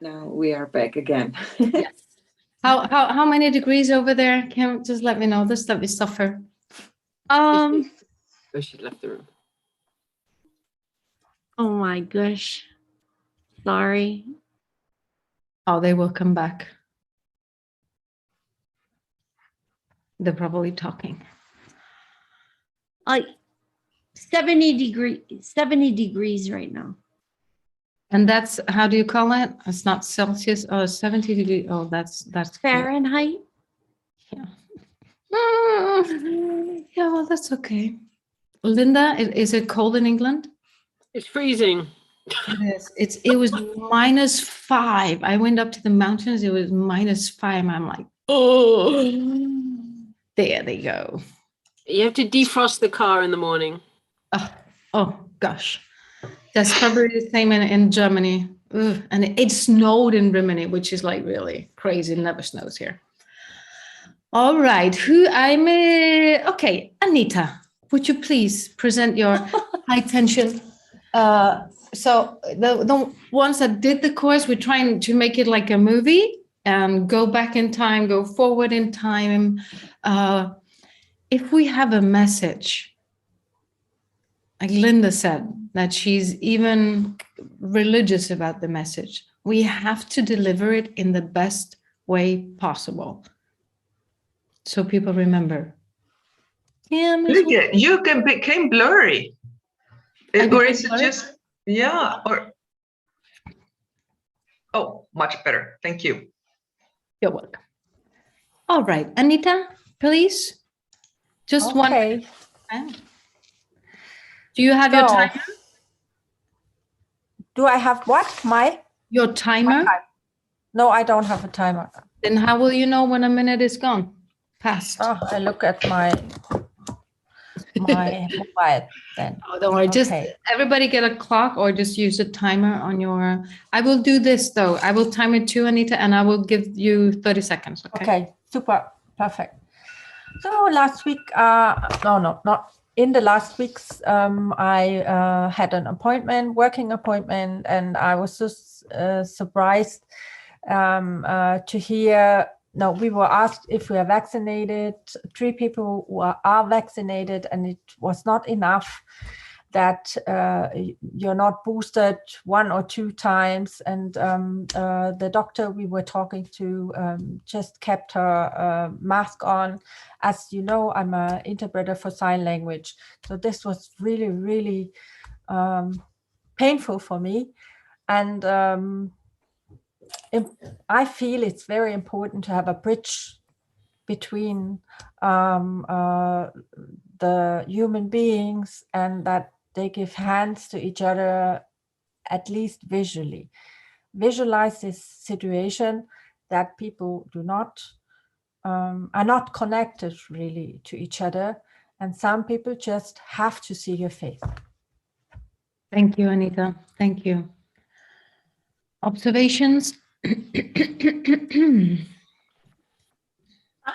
Now we are back again. Yes. How many degrees over there? Can you just let me know? Just let me suffer. Oh, she left the room. Oh my gosh. Sorry. Oh, they will come back. They're probably talking. Like 70 degrees right now. And that's, how do you call it? It's not Celsius. Oh, 70 degrees. Oh, that's Fahrenheit. Yeah. Yeah, well, that's okay. Linda, is it cold in England? It's freezing. It is. It was -5. I went up to the mountains. It was -5. I'm like, oh, there they go. You have to defrost the car in the morning. Oh gosh. That's probably the same in Germany. Ugh. And it snowed in Rimini, which is like really crazy. It never snows here. All right. Okay, Anita, would you please present your high tension? So the ones that did the course, we're trying to make it like a movie and go back in time, go forward in time. If we have a message, like Linda said, that she's even religious about the message, we have to deliver it in the best way possible. So people remember. Yeah, Lykke, you became blurry. Or is it just, yeah, or, oh, much better. Thank you. You're welcome. All right, Anita, please. Just one. Okay. Do you have your timer? Do I have what? Your timer? No, I don't have a timer. Then how will you know when a minute is gone? Past. Oh, I look at my mobile then. Oh, don't worry. Just everybody get a clock or just use a timer on your. I will do this though. I will time it too, Anita, and I will give you 30 seconds. Okay, super, perfect. So last week, not in the last weeks, I had an working appointment, and I was just surprised to hear. No, we were asked if we are vaccinated. 3 people who are vaccinated, and it was not enough that you're not boosted 1 or 2 times. And the doctor we were talking to just kept her mask on. As you know, I'm an interpreter for sign language. So this was really, really painful for me. And I feel it's very important to have a bridge between the human beings, and that they give hands to each other, at least visually. Visualize this situation that people are not connected really to each other, and some people just have to see your face. Thank you, Anita. Thank you. Observations?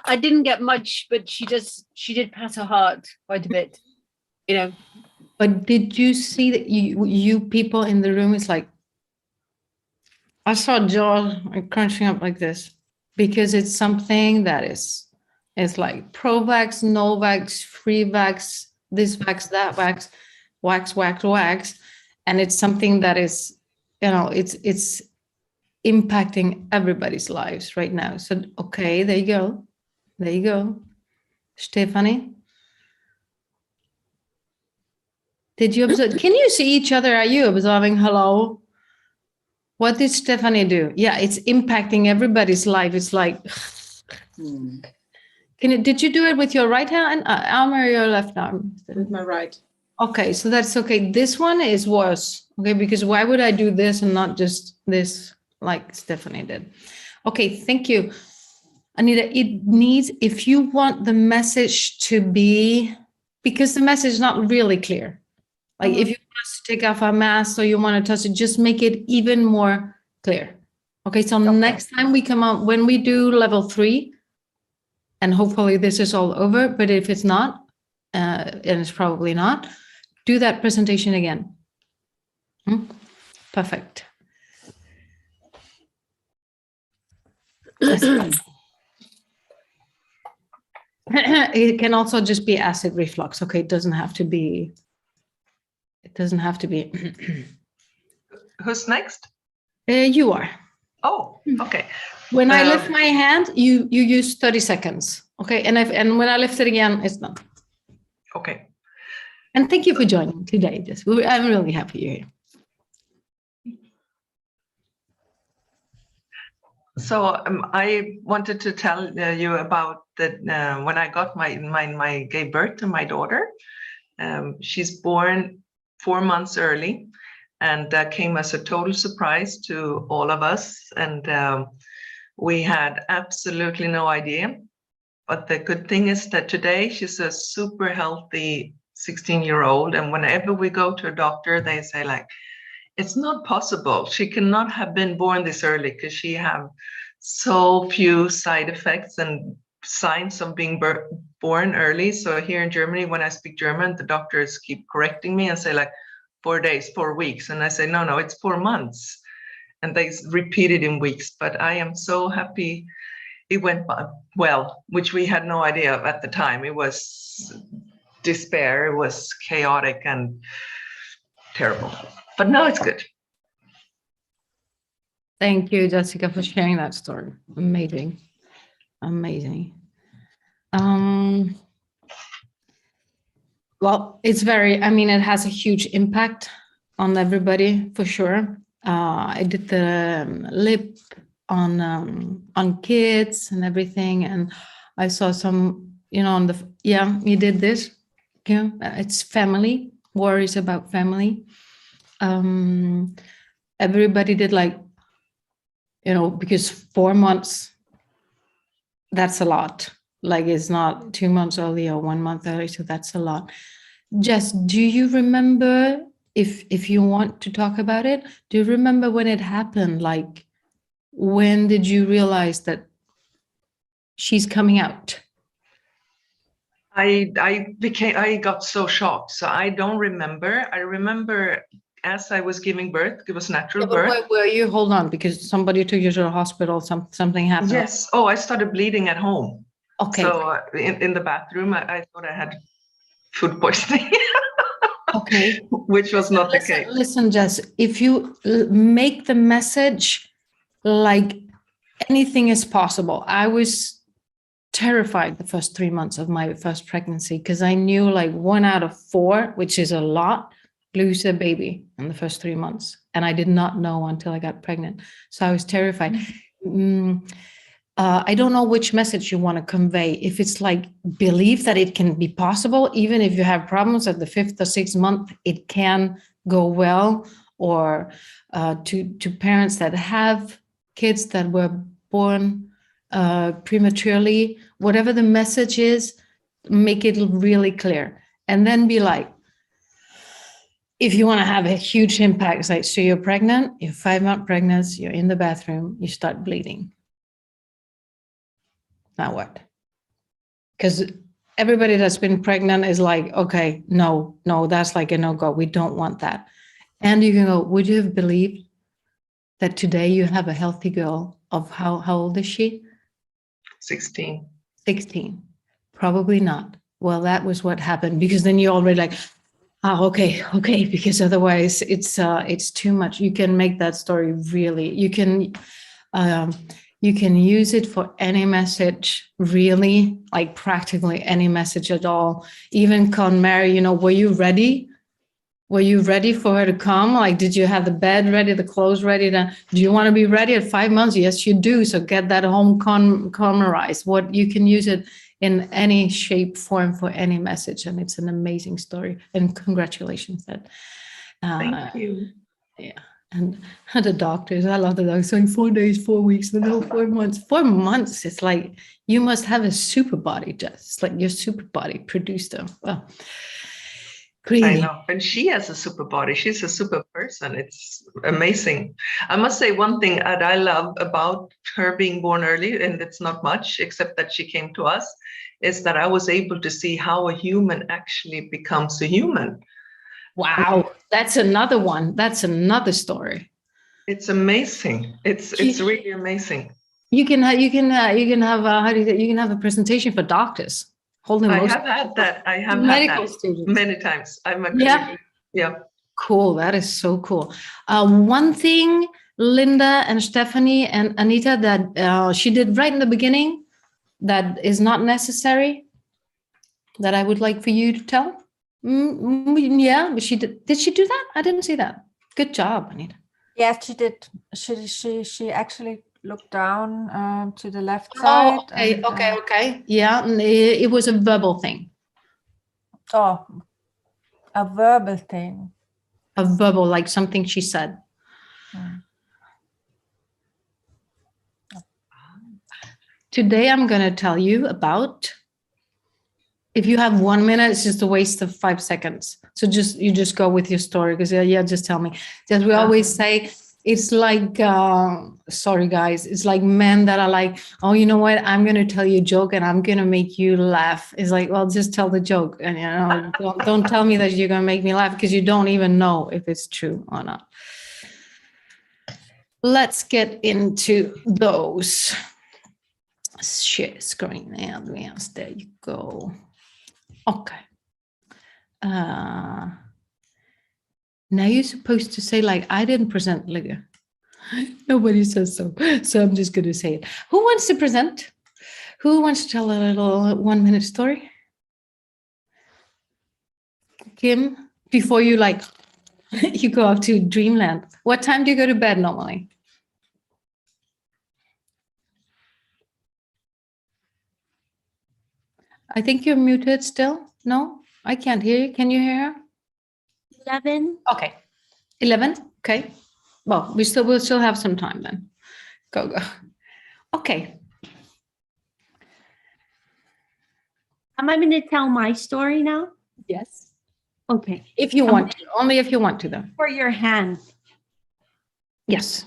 I didn't get much, but she did pat her heart quite a bit, you know. But did you see that you people in the room, it's like, I saw jaws crunching up like this, because it's something that is like pro-vax, no-vax, free-vax, this vax, that vax, wax. And it's something that is, you know, it's impacting everybody's lives right now. So, okay, there you go. There you go. Stephanie? Did you observe? Can you see each other? Are you observing? Hello? What did Stephanie do? Yeah, it's impacting everybody's life. It's like, did you do it with your right hand arm or your left arm? With my right. Okay, so that's okay. This one is worse. Okay, because why would I do this and not just this like Stephanie did? Okay, thank you. Anita, it needs, if you want the message to be, because the message is not really clear. Like if you want us to take off our mask, so you want to touch it, just make it even more clear. Okay, so next time we come out, when we do level 3, and hopefully this is all over, but if it's not, and it's probably not, do that presentation again. Perfect. It can also just be acid reflux. Okay, it doesn't have to be. It doesn't have to be. Who's next? You are. Oh, okay. When I lift my hand, you use 30 seconds. Okay, and when I lift it again, it's done. Okay. And thank you for joining today. I'm really happy you're here. So I wanted to tell you about that when I got my gave birth to my daughter. She's born 4 months early, and that came as a total surprise to all of us. And we had absolutely no idea. But the good thing is that today she's a super healthy 16-year-old. And whenever we go to a doctor, they say like, it's not possible. She cannot have been born this early because she have so few side effects and signs of being born early. So here in Germany, when I speak German, the doctors keep correcting me and say like 4 days, 4 weeks. And I say, no, it's 4 months. And they repeat it in weeks. But I am so happy it went well, which we had no idea of at the time. It was despair. It was chaotic and terrible. But now it's good. Thank you, Jessica, for sharing that story. Amazing. Amazing. Well, it's it has a huge impact on everybody for sure. I did the lip on kids and everything, and I saw some, on the, you did this. Yeah, it's family, worries about family. Everybody did like, because 4 months, that's a lot. Like it's not 2 months early or 1 month early, so that's a lot. Jess, do you remember, if you want to talk about it, do you remember when it happened? Like, when did you realize that she's coming out? I got so shocked. So I don't remember. I remember as I was giving birth, it was natural birth. Where were you? Hold on, because somebody took you to the hospital, something happened. Yes. Oh, I started bleeding at home. Okay. So in the bathroom, I thought I had food poisoning. Okay. Which was not the case. Listen, Jess, if you make the message like anything is possible. I was terrified the first 3 months of my first pregnancy because I knew like 1 out of 4, which is a lot, lose a baby in the first 3 months. And I did not know until I got pregnant. So I was terrified. I don't know which message you want to convey. If it's like believe that it can be possible, even if you have problems at the 5th or 6th month, it can go well, or to parents that have kids that were born prematurely, whatever the message is, make it really clear. And then be like, if you want to have a huge impact, it's like, so you're pregnant, you're 5 months pregnant, you're in the bathroom, you start bleeding. Now what? Because everybody that's been pregnant is like, okay, no, that's like a no-go. We don't want that. And you can go, would you have believed that today you have a healthy girl of how old is she? 16. Probably not. Well, that was what happened, because then you're already like, okay, because otherwise it's too much. You can make that story really, you can use it for any message, really, like practically any message at all. Even KonMari, were you ready? Were you ready for her to come? Like, did you have the bed ready, the clothes ready? Do you want to be ready at 5 months? Yes, you do. So get that home KonMarized. What you can use it in any shape, form for any message. And it's an amazing story. And congratulations. Thank you. Yeah. And the doctors, I love the doctors saying 4 days, 4 weeks, but no, 4 months. 4 months, it's like you must have a super body, Jess. It's like your super body produced them. Well, crazy. I know. And she has a super body. She's a super person. It's amazing. I must say one thing that I love about her being born early, and it's not much, except that she came to us, is that I was able to see how a human actually becomes a human. Wow, that's another one. That's another story. It's amazing. It's really amazing. You can have how do you say, you can have a presentation for doctors. Holding I most have had that. I have had medical that students. many times. Yeah. Yeah. Cool. That is so cool. One thing, Linda and Stephanie and Anita, that she did right in the beginning that is not necessary, that I would like for you to tell. Yeah, but she did. Did she do that? I didn't see that. Good job, Anita. Yes, she did. She actually looked down to the left side. Okay, okay. Yeah, it was a verbal thing. Oh, a verbal thing. A verbal, like something she said. Today, I'm going to tell you about, if you have 1 minute, it's just a waste of 5 seconds. So you just go with your story, because just tell me. As we always say, it's like, sorry guys, it's like men that are like, oh, you know what? I'm going to tell you a joke and I'm going to make you laugh. It's like, well, just tell the joke. And don't tell me that you're going to make me laugh, because you don't even know if it's true or not. Let's get into those. Share screen. Yes, there you go. Okay. Now you're supposed to say, like, I didn't present, Lykke. Nobody says so. So I'm just going to say it. Who wants to present? Who wants to tell a little 1 minute story? Kim, before you you go off to dreamland. What time do you go to bed normally? I think you're muted still. No, I can't hear you. Can you hear her? 11. Okay. 11. Okay. Well, we'll still have some time then. Go. Okay. Am I going to tell my story now? Yes. Okay. If you want to, only if you want to, though. For your hand. Yes.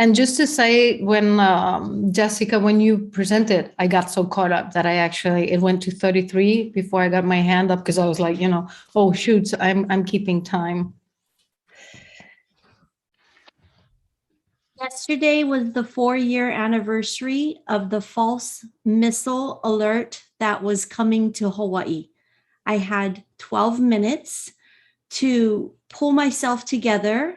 And just to say, when Jessica, when you presented, I got so caught up that it went to 33 before I got my hand up, because I was like, oh shoot, I'm keeping time. Yesterday was the 4-year anniversary of the false missile alert that was coming to Hawaii. I had 12 minutes to pull myself together,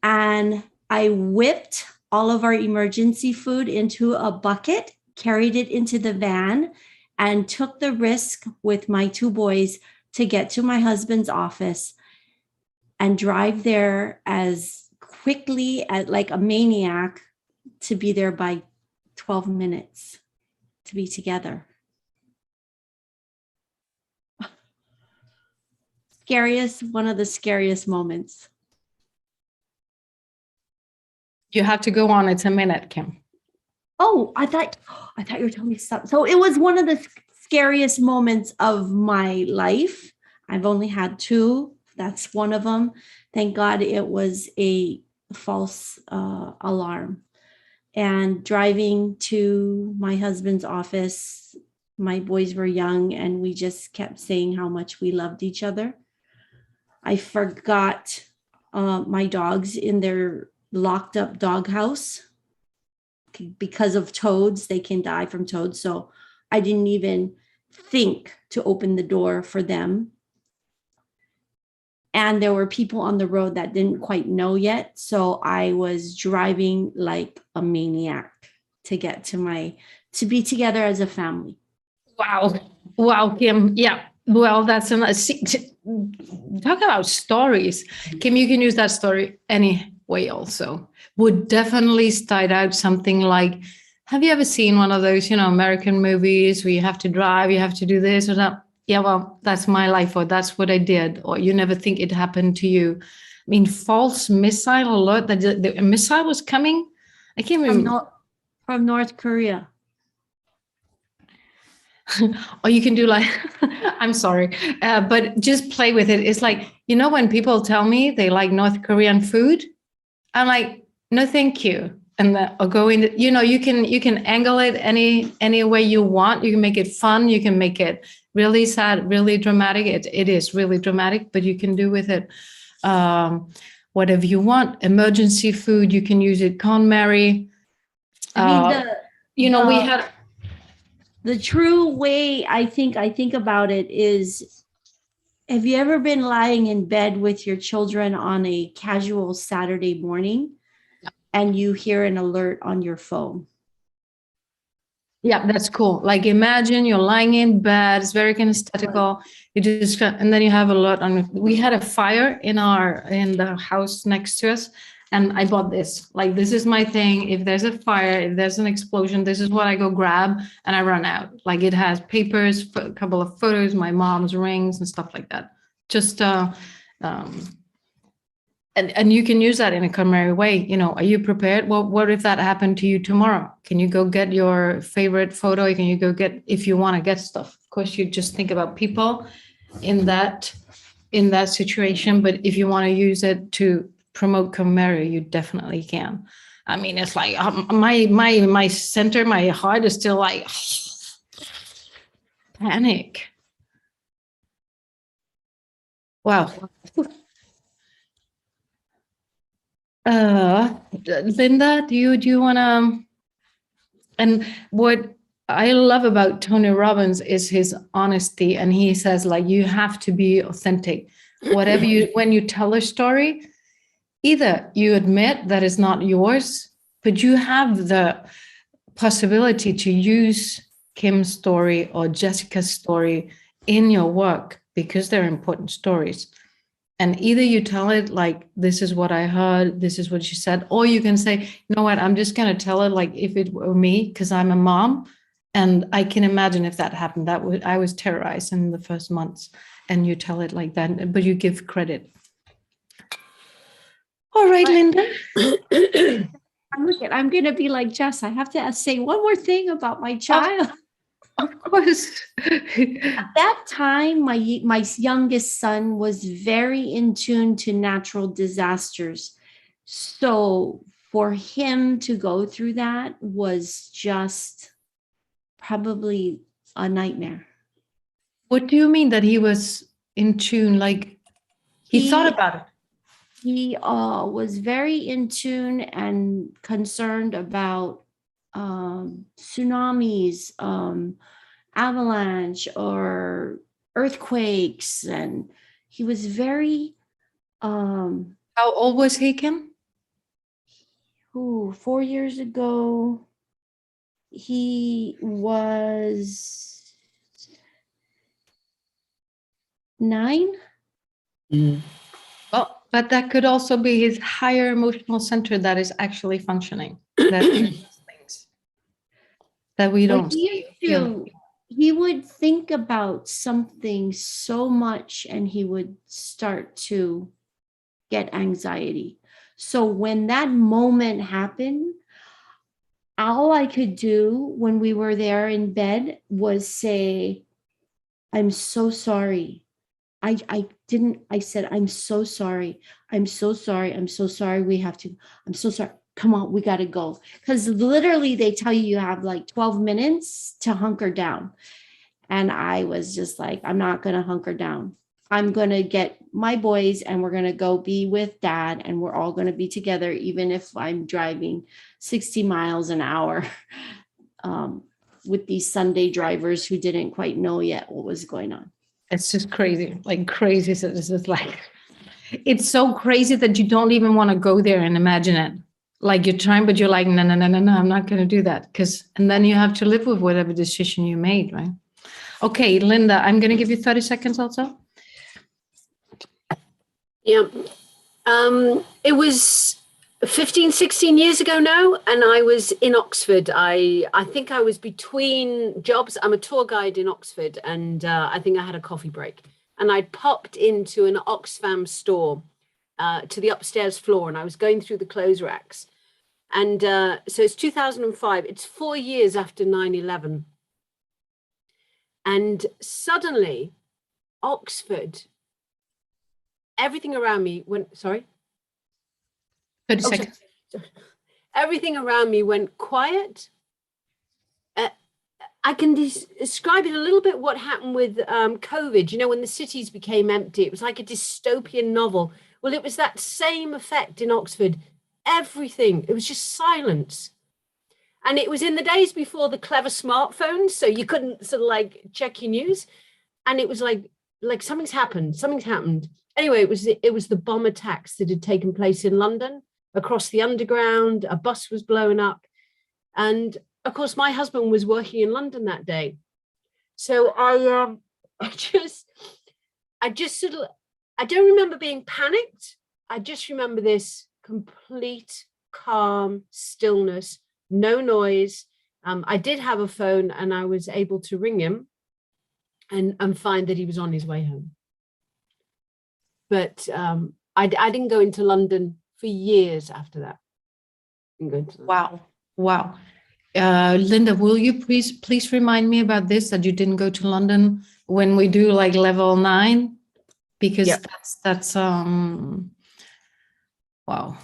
and I whipped all of our emergency food into a bucket, carried it into the van, and took the risk with my 2 boys to get to my husband's office and drive there as quickly as like a maniac to be there by 12 minutes to be together. One of the scariest moments. You have to go on. It's a minute, Kim. Oh, I thought you were telling me something. So it was one of the scariest moments of my life. I've only had 2. That's one of them. Thank God it was a false alarm. And driving to my husband's office, my boys were young, and we just kept saying how much we loved each other. I forgot my dogs in their locked up doghouse because of toads. They can die from toads. So I didn't even think to open the door for them. And there were people on the road that didn't quite know yet. So I was driving like a maniac to get to be together as a family. Wow, Kim. Yeah. Well, that's talk about stories. Kim, you can use that story any way also. Would definitely start out something like, have you ever seen one of those, American movies where you have to drive, you have to do this or that? Yeah, well, that's my life, or that's what I did, or you never think it happened to you. I mean, false missile alert, that the missile was coming. I can't remember. From North Korea. Or you can do like, I'm sorry, but just play with it. It's like, when people tell me they like North Korean food, I'm like, no, thank you. And or go in, you can angle it any way you want. You can make it fun. You can make it really sad, really dramatic. It is really dramatic, but you can do with it whatever you want. Emergency food, you can use it. KonMari. I mean, We the- had. the true way I think about it is, have you ever been lying in bed with your children on a casual Saturday morning and you hear an alert on your phone? Yeah, that's cool. Like imagine you're lying in bed, it's very kinesthetical. You just and then you have a lot on. We had a fire in the house next to us, and I bought this. Like this is my thing. If there's a fire, if there's an explosion, this is what I go grab, and I run out. Like it has papers, a couple of photos, my mom's rings and stuff like that. Just and you can use that in a KonMari way. Are you prepared? Well, what if that happened to you tomorrow? Can you go get your favorite photo? Can you go get, if you want to get stuff? Of course, you just think about people in that situation. But if you want to use it to promote KonMari, you definitely can. I mean, it's like my center, my heart is still like panic. Wow. Linda, do you want to? And what I love about Tony Robbins is his honesty, and he says like you have to be authentic. Whatever when you tell a story, either you admit that it's not yours, but you have the possibility to use Kim's story or Jessica's story in your work because they're important stories. And either you tell it like, this is what I heard, this is what she said, or you can say, you know what, I'm just going to tell it like if it were me, because I'm a mom. And I can imagine if that happened, I was terrorized in the first months, and you tell it like that, but you give credit. All right, Linda. I'm going to be like Jess. I have to say one more thing about my child. Of course. At that time, my youngest son was very in tune to natural disasters. So for him to go through that was just probably a nightmare. What do you mean that he was in tune? Like he thought about it? He was very in tune and concerned about tsunamis, avalanche or earthquakes, and he was very How old was he, Kim? 4 years ago he was 9. Well, but that could also be his higher emotional center that is actually functioning. That things that we don't see. He would think about something so much and he would start to get anxiety. So when that moment happened, all I could do when we were there in bed was say, I'm so sorry. I said, I'm so sorry. I'm so sorry. I'm so sorry. I'm so sorry. Come on, we got to go. Because literally they tell you have like 12 minutes to hunker down. And I was just like, I'm not going to hunker down. I'm going to get my boys and we're going to go be with dad. And we're all going to be together, even if I'm driving 60 miles an hour with these Sunday drivers who didn't quite know yet what was going on. It's just crazy, like crazy. So this is like, it's so crazy that you don't even want to go there and imagine it. Like you're trying, but you're like, no, I'm not going to do that. And then you have to live with whatever decision you made, right? Okay, Linda, I'm going to give you 30 seconds also. Yeah. It was 15, 16 years ago now, and I was in Oxford. I think I was between jobs. I'm a tour guide in Oxford, and I think I had a coffee break. And I popped into an Oxfam store to the upstairs floor, and I was going through the clothes racks. And so it's 2005. It's 4 years after 9/11. And suddenly, Oxford, everything around me went, sorry? 30 seconds. Everything around me went quiet. I can describe it a little bit what happened with COVID. You know, when the cities became empty, it was like a dystopian novel Well, it was that same effect in Oxford. Everything, it was just silence. And it was in the days before the clever smartphones, so you couldn't sort of like check your news. And it was like something's happened. Anyway, it was the bomb attacks that had taken place in London, across the underground. A bus was blown up. And of course, my husband was working in London that day. So I don't remember being panicked. I just remember this complete calm stillness, no noise. I did have a phone and I was able to ring him and find that he was on his way home. But I didn't go into London for years after that. Wow. Linda, will you please remind me about this, that you didn't go to London when we do like level 9? Because Yep. that's wow.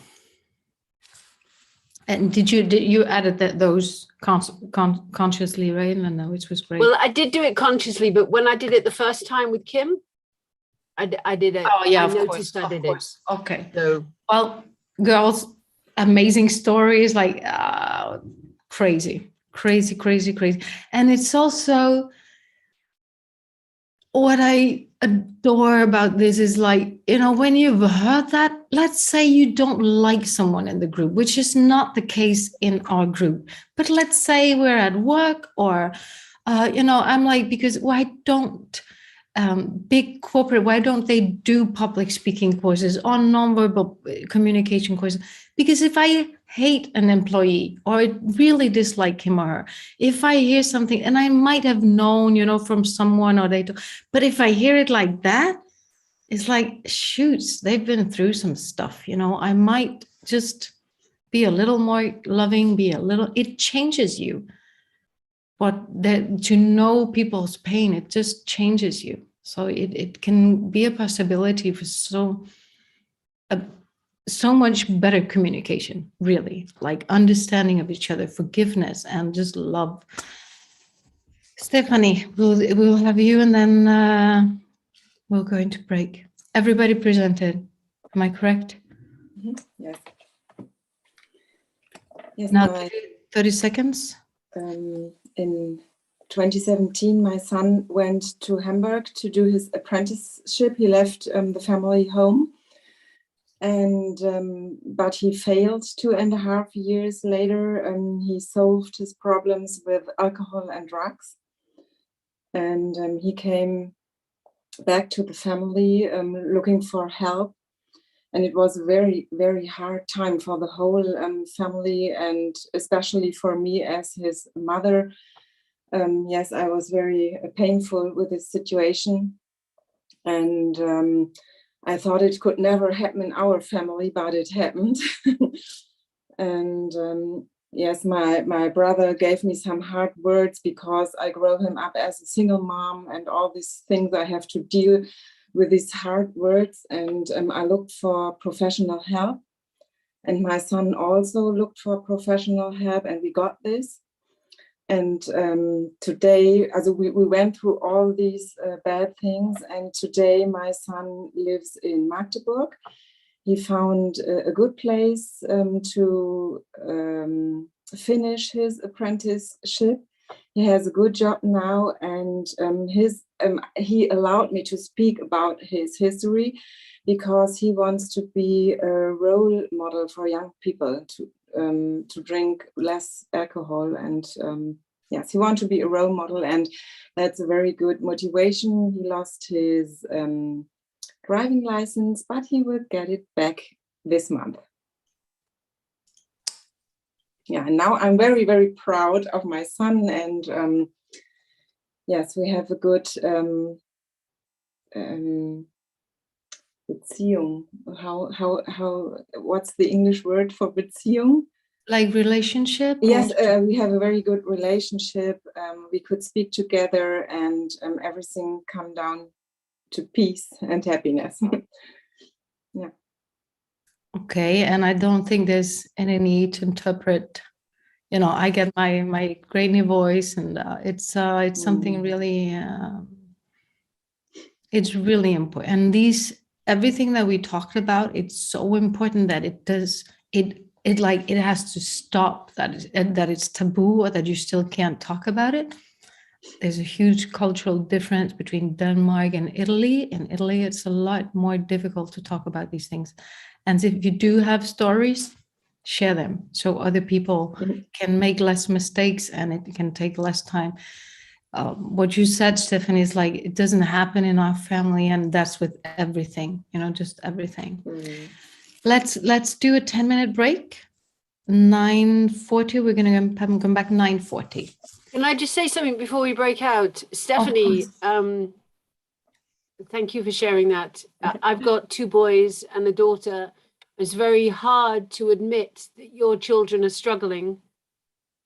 And did you added those consciously, right, Linda, which was great. Well, I did do it consciously, but when I did it the first time with Kim, I did it. Oh yeah, I of noticed course, I did of course. it. Okay. So, Well, girls, amazing stories, like crazy. And it's also what I adore about this is like, when you've heard that, let's say you don't like someone in the group, which is not the case in our group. But let's say we're at work or, I'm like, because why don't big corporate, why don't they do public speaking courses or nonverbal communication courses? Because if I hate an employee or I really dislike him or her, if I hear something, and I might have known, from someone or but if I hear it like that, it's like, shoots, they've been through some stuff, I might just be a little more loving, it changes you. But to know people's pain, it just changes you. So it can be a possibility for so much better communication, really, like understanding of each other, forgiveness, and just love. Stephanie, we'll have you, and then we'll go into break. Everybody presented. Am I correct? Yes. Yes. Now 30 seconds. In 2017, my son went to Hamburg to do his apprenticeship. He left the family home, and but he failed 2.5 years later. He solved his problems with alcohol and drugs, and he came back to the family looking for help. And it was a very, very hard time for the whole family, and especially for me as his mother. Yes, I was very painful with this situation. And I thought it could never happen in our family, but it happened. And yes, my brother gave me some hard words because I grew him up as a single mom, and all these things I have to deal with these hard words. And I looked for professional help, and my son also looked for professional help, and we got this. And today, we went through all these bad things, and today my son lives in Magdeburg. He found a good place to finish his apprenticeship. He has a good job now, and he allowed me to speak about his history because he wants to be a role model for young people to drink less alcohol, and yes, he wants to be a role model, and that's a very good motivation. He lost his driving license, but he will get it back this month. Yeah, and now I'm very, very proud of my son, and yes, we have a good Beziehung. How what's the English word for Beziehung? Like relationship? Yes, we have a very good relationship. We could speak together, and everything come down to peace and happiness. Yeah. Okay, and I don't think there's any need to interpret. I get my grainy voice, and it's something really. It's really important, and these everything that we talked about, it's so important that it has to stop, that it's taboo, or that you still can't talk about it. There's a huge cultural difference between Denmark and Italy. In Italy, it's a lot more difficult to talk about these things. And if you do have stories, share them so other people can make less mistakes and it can take less time. What you said, Stephanie, is like, it doesn't happen in our family, and that's with everything, just everything. Let's do a 10-minute break. 9:40, we're going to have them come back 9:40. Can I just say something before we break out? Stephanie, thank you for sharing that. I've got 2 boys and a daughter. It's very hard to admit that your children are struggling.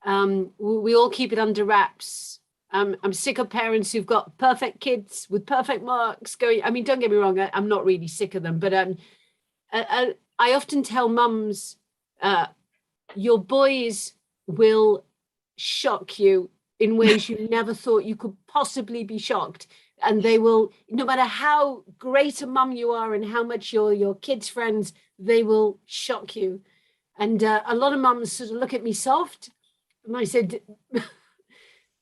We all keep it under wraps. I'm sick of parents who've got perfect kids with perfect marks going. I mean, don't get me wrong, I'm not really sick of them, but I often tell mums, your boys will shock you in ways you never thought you could possibly be shocked. And they will, no matter how great a mum you are and how much your kids' friends, they will shock you. And a lot of mums sort of look at me soft. And I said,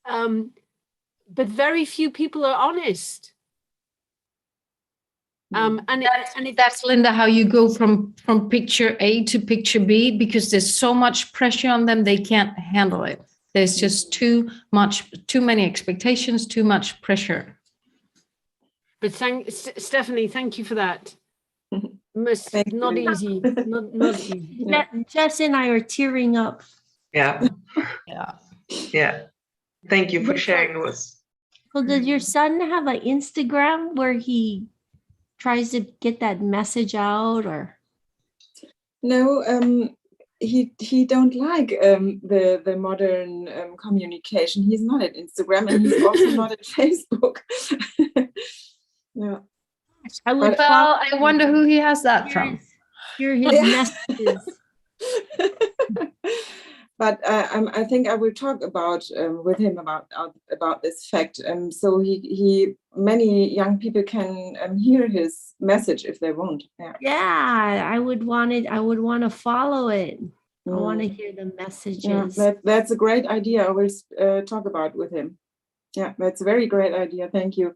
but very few people are honest. And that's, Linda, how you go from picture A to picture B, because there's so much pressure on them, they can't handle it. There's just too many expectations, too much pressure. But Stephanie, thank you for that. Not easy. Not easy. Jess and I are tearing up. Yeah. Thank you for sharing with us. So does your son have an Instagram where he tries to get that message out, or? No, he don't like the modern communication. He's not at Instagram, and he's also not at Facebook. Yeah. I wonder who he has that from. Hear his messages. But I think I will talk with him about this fact. So many young people can hear his message if they want. Yeah, I would want to follow it. I want to hear the messages. Yeah, that's a great idea. I will talk about with him. Yeah, that's a very great idea. Thank you.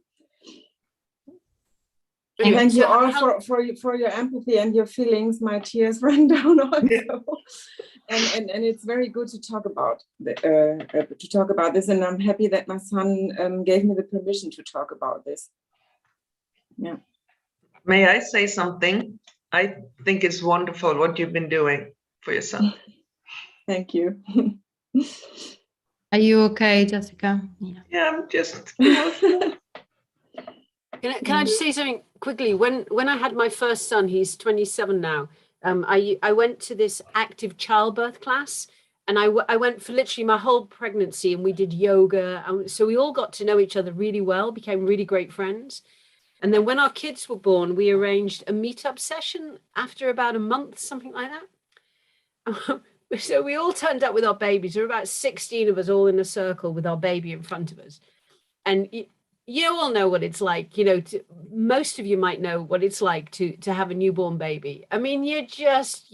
And thank you all for your empathy and your feelings. My tears ran down also. And it's very good to talk about this, and I'm happy that my son gave me the permission to talk about this. Yeah. May I say something? I think it's wonderful what you've been doing for your son. Thank you. Are you okay, Jessica? Yeah, I'm just. Can I just say something quickly? When I had my first son, he's 27 now. I went to this active childbirth class, and I went for literally my whole pregnancy, and we did yoga. So we all got to know each other really well, became really great friends. And then when our kids were born, we arranged a meetup session after about a month, something like that. So we all turned up with our babies. There were about 16 of us all in a circle with our baby in front of us. And you all know what it's like, most of you might know what it's like to have a newborn baby. I mean, you're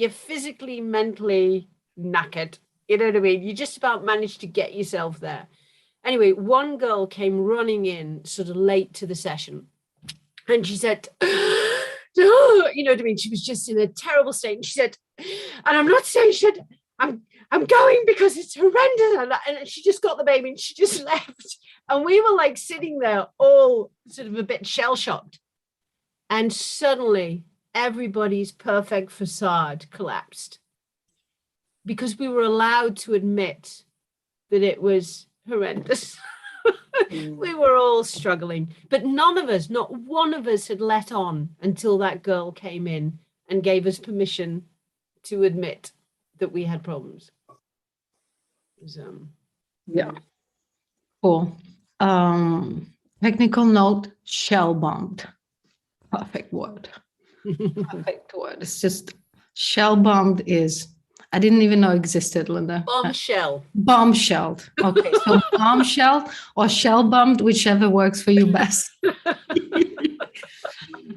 physically, mentally knackered. You know what I mean? You just about managed to get yourself there. Anyway, one girl came running in sort of late to the session, and she said, oh, you know what I mean? She was just in a terrible state. And she said, and I'm not saying she said, I'm going because it's horrendous. And she just got the baby and she just left. And we were like sitting there all sort of a bit shell-shocked. And suddenly everybody's perfect facade collapsed because we were allowed to admit that it was horrendous. We were all struggling, but none of us, not one of us had let on until that girl came in and gave us permission to admit that we had problems. Yeah. Cool. Technical note, shell bombed. Perfect word. Perfect word. It's just shell bombed is, I didn't even know existed, Linda. Bombshell. Bombshelled. Okay, so bombshelled or shell bombed, whichever works for you best.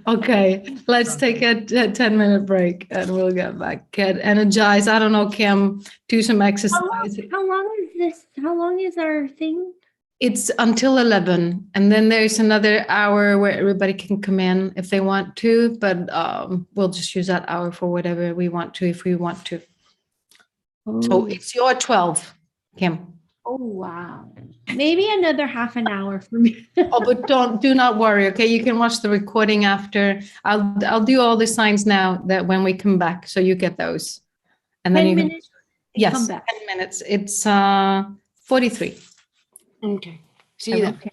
Okay, let's take a 10-minute break and we'll get back. Get energized. I don't know, Kim, do some exercise. How long is this? How long is our thing? It's until 11, and then there's another hour where everybody can come in if they want to, but we'll just use that hour for whatever we want to, if we want to. So it's your 12, Kim. Oh, wow. Maybe another half an hour for me. Oh, but do not worry. Okay, you can watch the recording after. I'll do all the signs now that when we come back, so you get those, and then 10 you can, minutes. yes, Come back. 10 minutes. It's 43. Okay. See you then. Okay.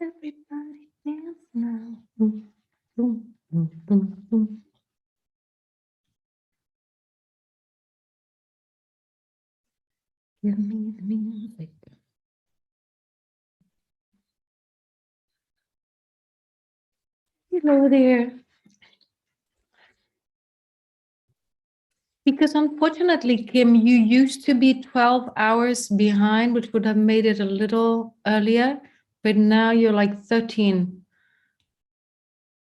Everybody dance now. Boom, boom, boom, boom, boom. Give me the music. Hello there. Because unfortunately, Kim, you used to be 12 hours behind, which would have made it a little earlier, but now you're like 13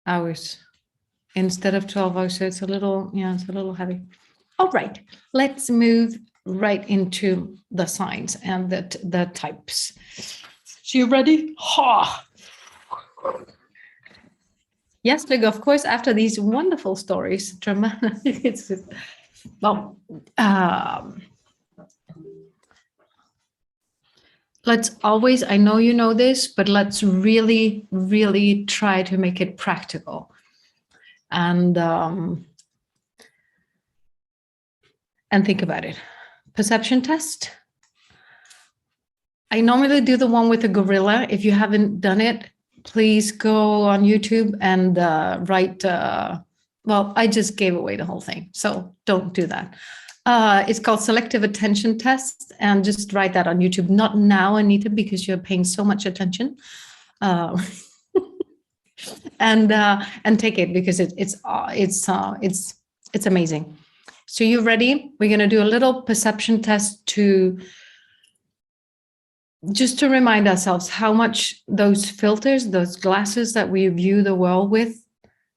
hours instead of 12 hours. So it's a little, yeah, it's a little heavy. All right, let's move right into the signs and the types. So you ready? Ha! Yes, Lykke, of course, after these wonderful stories, dramatic, it's, well, let's always, I know you know this, but let's really, really try to make it practical. And think about it. Perception test. I normally do the one with the gorilla. If you haven't done it, please go on YouTube and write, well, I just gave away the whole thing, so don't do that. It's called selective attention test, and just write that on YouTube. Not now, Anita, because you're paying so much attention. And take it, because it's amazing. So you ready? We're going to do a little perception test just to remind ourselves how much those filters, those glasses that we view the world with,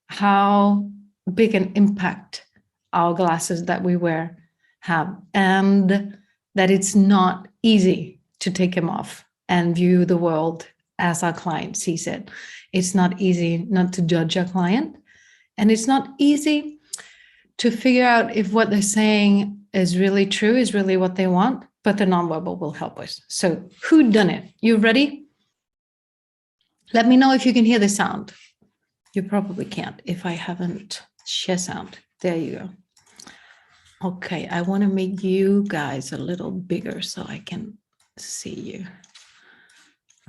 how big an impact our glasses that we wear have, and that it's not easy to take them off and view the world as our client sees it. It's not easy not to judge our client, and it's not easy to figure out if what they're saying is really true, is really what they want, but the nonverbal will help us. So who done it? You ready? Let me know if you can hear the sound. You probably can't if I haven't share sound. There you go. Okay, I want to make you guys a little bigger so I can see you.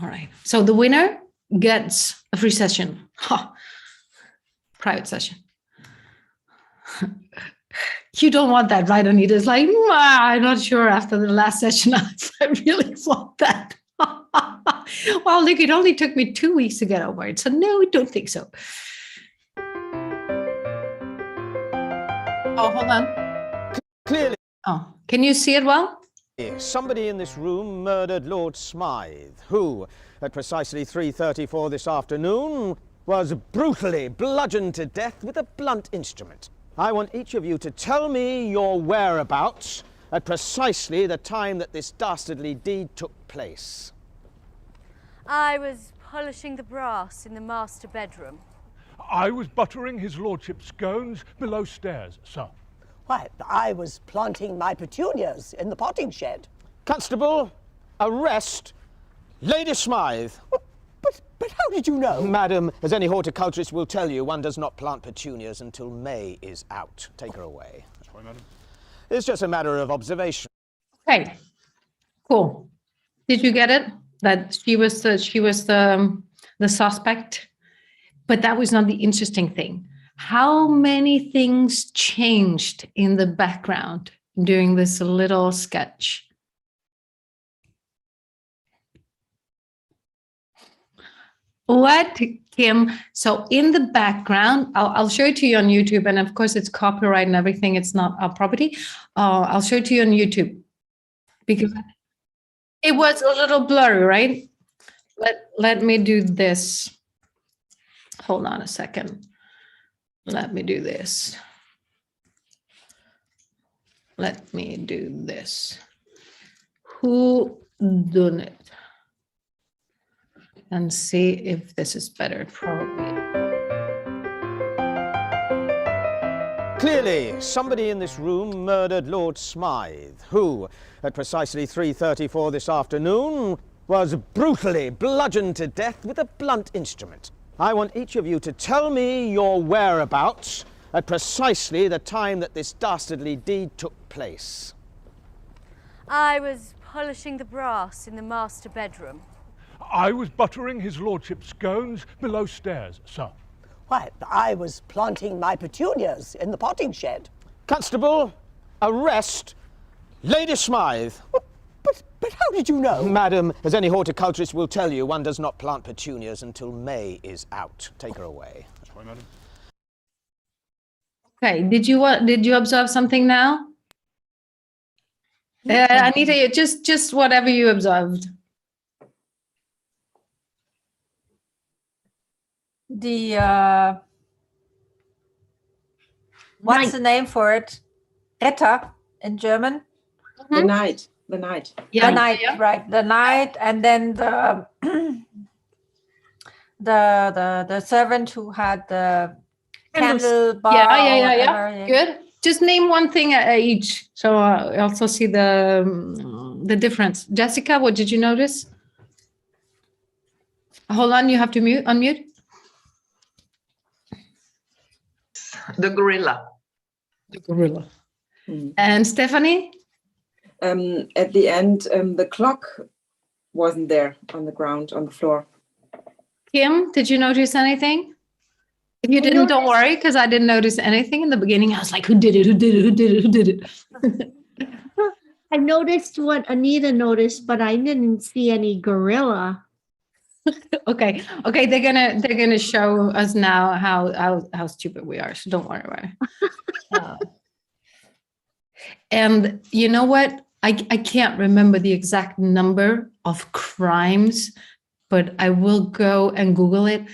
All right, so the winner gets a free session. Ha! Private session. You don't want that, right, Anita? It's like, I'm not sure after the last session if I really want that. Well, look, it only took me 2 weeks to get over it. So no, I don't think so. Oh, hold on. Clearly, Oh, can you see it well? somebody in this room murdered Lord Smythe, who, at precisely 3:34 this afternoon, was brutally bludgeoned to death with a blunt instrument. I want each of you to tell me your whereabouts at precisely the time that this dastardly deed took place. I was polishing the brass in the master bedroom. I was buttering his lordship's scones below stairs, sir. Why, I was planting my petunias in the potting shed. Constable, arrest Lady Smythe. But how did you know? Madam, as any horticulturist will tell you, one does not plant petunias until May is out. Take her away. Sorry, madam. It's just a matter of observation. Okay, cool. Did you get it? That she was the suspect, but that was not the interesting thing. How many things changed in the background during this little sketch? What, Kim? So in the background, I'll show it to you on YouTube, and of course it's copyright and everything. It's not our property. I'll show it to you on YouTube because it was a little blurry, right? Let me do this. Hold on a second. Let me do this. Let me do this. Who done it? And see if this is better, probably. Clearly, somebody in this room murdered Lord Smythe, who, at precisely 3:34 this afternoon, was brutally bludgeoned to death with a blunt instrument. I want each of you to tell me your whereabouts at precisely the time that this dastardly deed took place. I was polishing the brass in the master bedroom. I was buttering his lordship's scones below stairs, sir. Why, I was planting my petunias in the potting shed. Constable, arrest Lady Smythe. But how did you know? Madam, as any horticulturist will tell you, one does not plant petunias until May is out. Take her away. Sorry, madam. Okay, did you observe something now? Anita, just whatever you observed. The what's the name for it? Retter in German. The night. The night. Yeah, The night, right? The night, and then the the servant who had the candle bar. Yeah. Good. Just name one thing each, so I also see the difference. Jessica, what did you notice? Hold on, you have to unmute. The gorilla. The gorilla. And Stephanie? At the end, the clock wasn't there on the ground, on the floor. Kim, did you notice anything? If you didn't, don't worry, because I didn't notice anything in the beginning. I was like, who did it? Who did it? Who did it? Who did it? I noticed what Anita noticed, but I didn't see any gorilla. Okay. They're gonna show us now how stupid we are. So don't worry about it. And you know what? I can't remember the exact number of crimes, but I will go and Google it.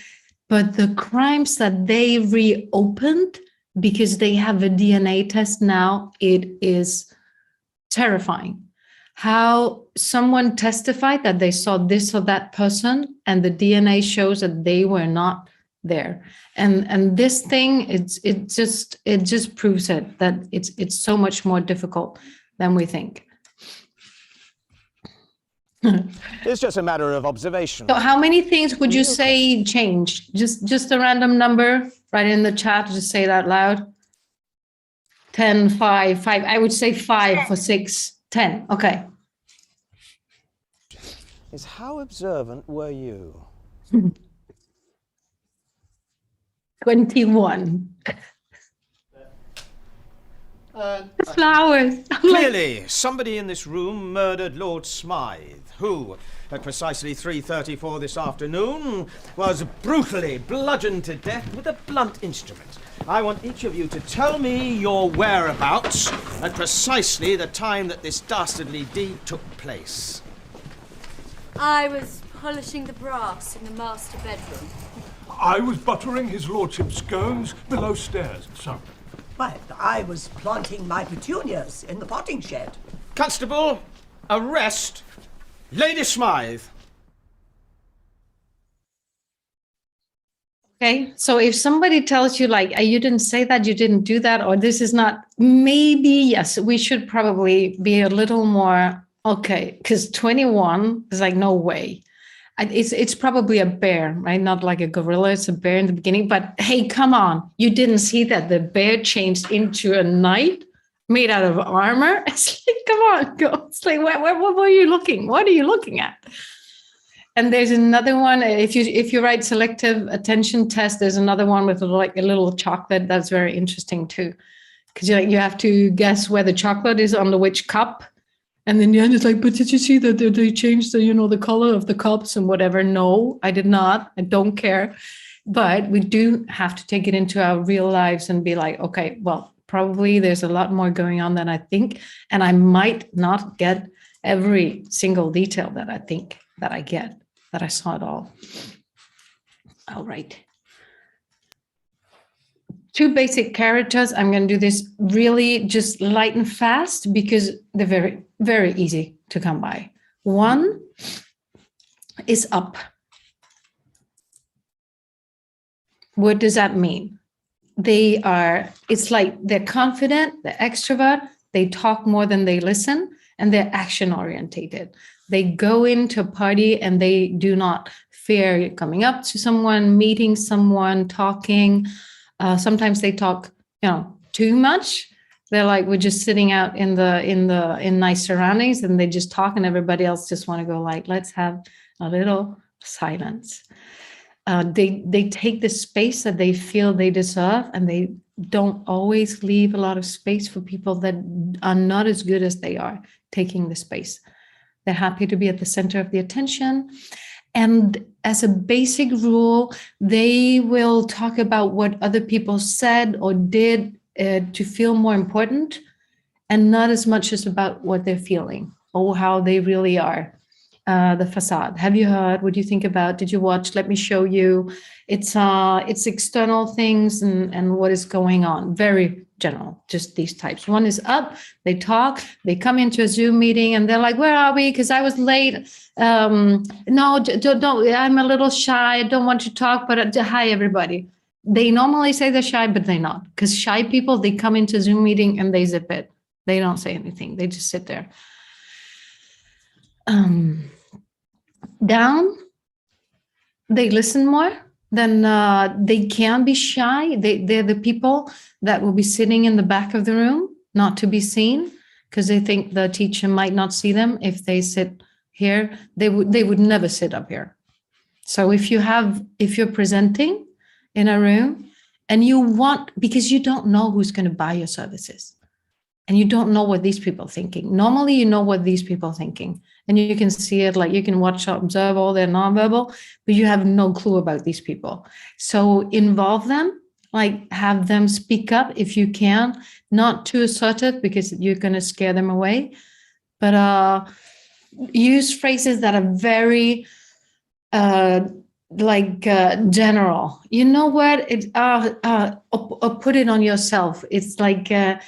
But the crimes that they reopened because they have a DNA test now, it is terrifying. How someone testified that they saw this or that person, and the DNA shows that they were not there. And this thing, it just proves it that it's so much more difficult than we think. It's just a matter of observation. So how many things would you say changed? Just a random number, right in the chat, just say it out loud. 10, 5. I would say 5 or 6, 10. Okay. Is how observant were you? 21. Flowers. Clearly, somebody in this room murdered Lord Smythe, who, at precisely 3:34 this afternoon, was brutally bludgeoned to death with a blunt instrument. I want each of you to tell me your whereabouts at precisely the time that this dastardly deed took place. I was polishing the brass in the master bedroom. I was buttering his lordship's scones below stairs, sir. Why, I was planting my petunias in the potting shed. Constable, arrest Lady Smythe. Okay, so if somebody tells you like, you didn't say that, you didn't do that, or this is not, maybe, yes, we should probably be a little more, okay, because 21 is like, no way. It's probably a bear, right? Not like a gorilla, it's a bear in the beginning, but hey, come on. You didn't see that the bear changed into a knight made out of armor? It's like, come on, go. It's like, what were you looking? What are you looking at? And there's another one, if you write selective attention test, there's another one with like a little chocolate that's very interesting too. Because you have to guess where the chocolate is under which cup. And then the end is like, but did you see that they changed the color of the cups and whatever? No, I did not. I don't care. But we do have to take it into our real lives and be like, okay, well, probably there's a lot more going on than I think. And I might not get every single detail that I think that I get, that I saw it all. All right. 2 basic characters. I'm going to do this really just light and fast because they're very, very easy to come by. One is up. What does that mean? It's like they're confident, they're extrovert, they talk more than they listen, and they're action orientated. They go into a party and they do not fear coming up to someone, meeting someone, talking. Sometimes they talk, too much. They're like, we're just sitting out in nice surroundings, and they just talk, and everybody else just want to go like, let's have a little silence. They take the space that they feel they deserve, and they don't always leave a lot of space for people that are not as good as they are taking the space. They're happy to be at the center of the attention. And as a basic rule, they will talk about what other people said or did to feel more important, and not as much as about what they're feeling or how they really are. The facade. Have you heard? What do you think about? Did you watch? Let me show you. It's external things and what is going on. Very general, just these types. One is up, they talk, they come into a Zoom meeting and they're like, where are we? Because I was late. No, don't, I'm a little shy. I don't want to talk, but hi, everybody. They normally say they're shy, but they're not. Because shy people, they come into a Zoom meeting and they zip it. They don't say anything. They just sit there. Down, they listen more. Then they can be shy. They're the people that will be sitting in the back of the room, not to be seen, because they think the teacher might not see them. If they sit here, they would never sit up here. So if you're presenting in a room and you want, because you don't know who's going to buy your services, and you don't know what these people are thinking. Normally, you know what these people are thinking, and you can see it, like you can watch, observe all their nonverbal, but you have no clue about these people. So involve them, like have them speak up if you can, not too assertive because you're going to scare them away, but use phrases that are very general. You know what? Or put it on yourself. It's like, I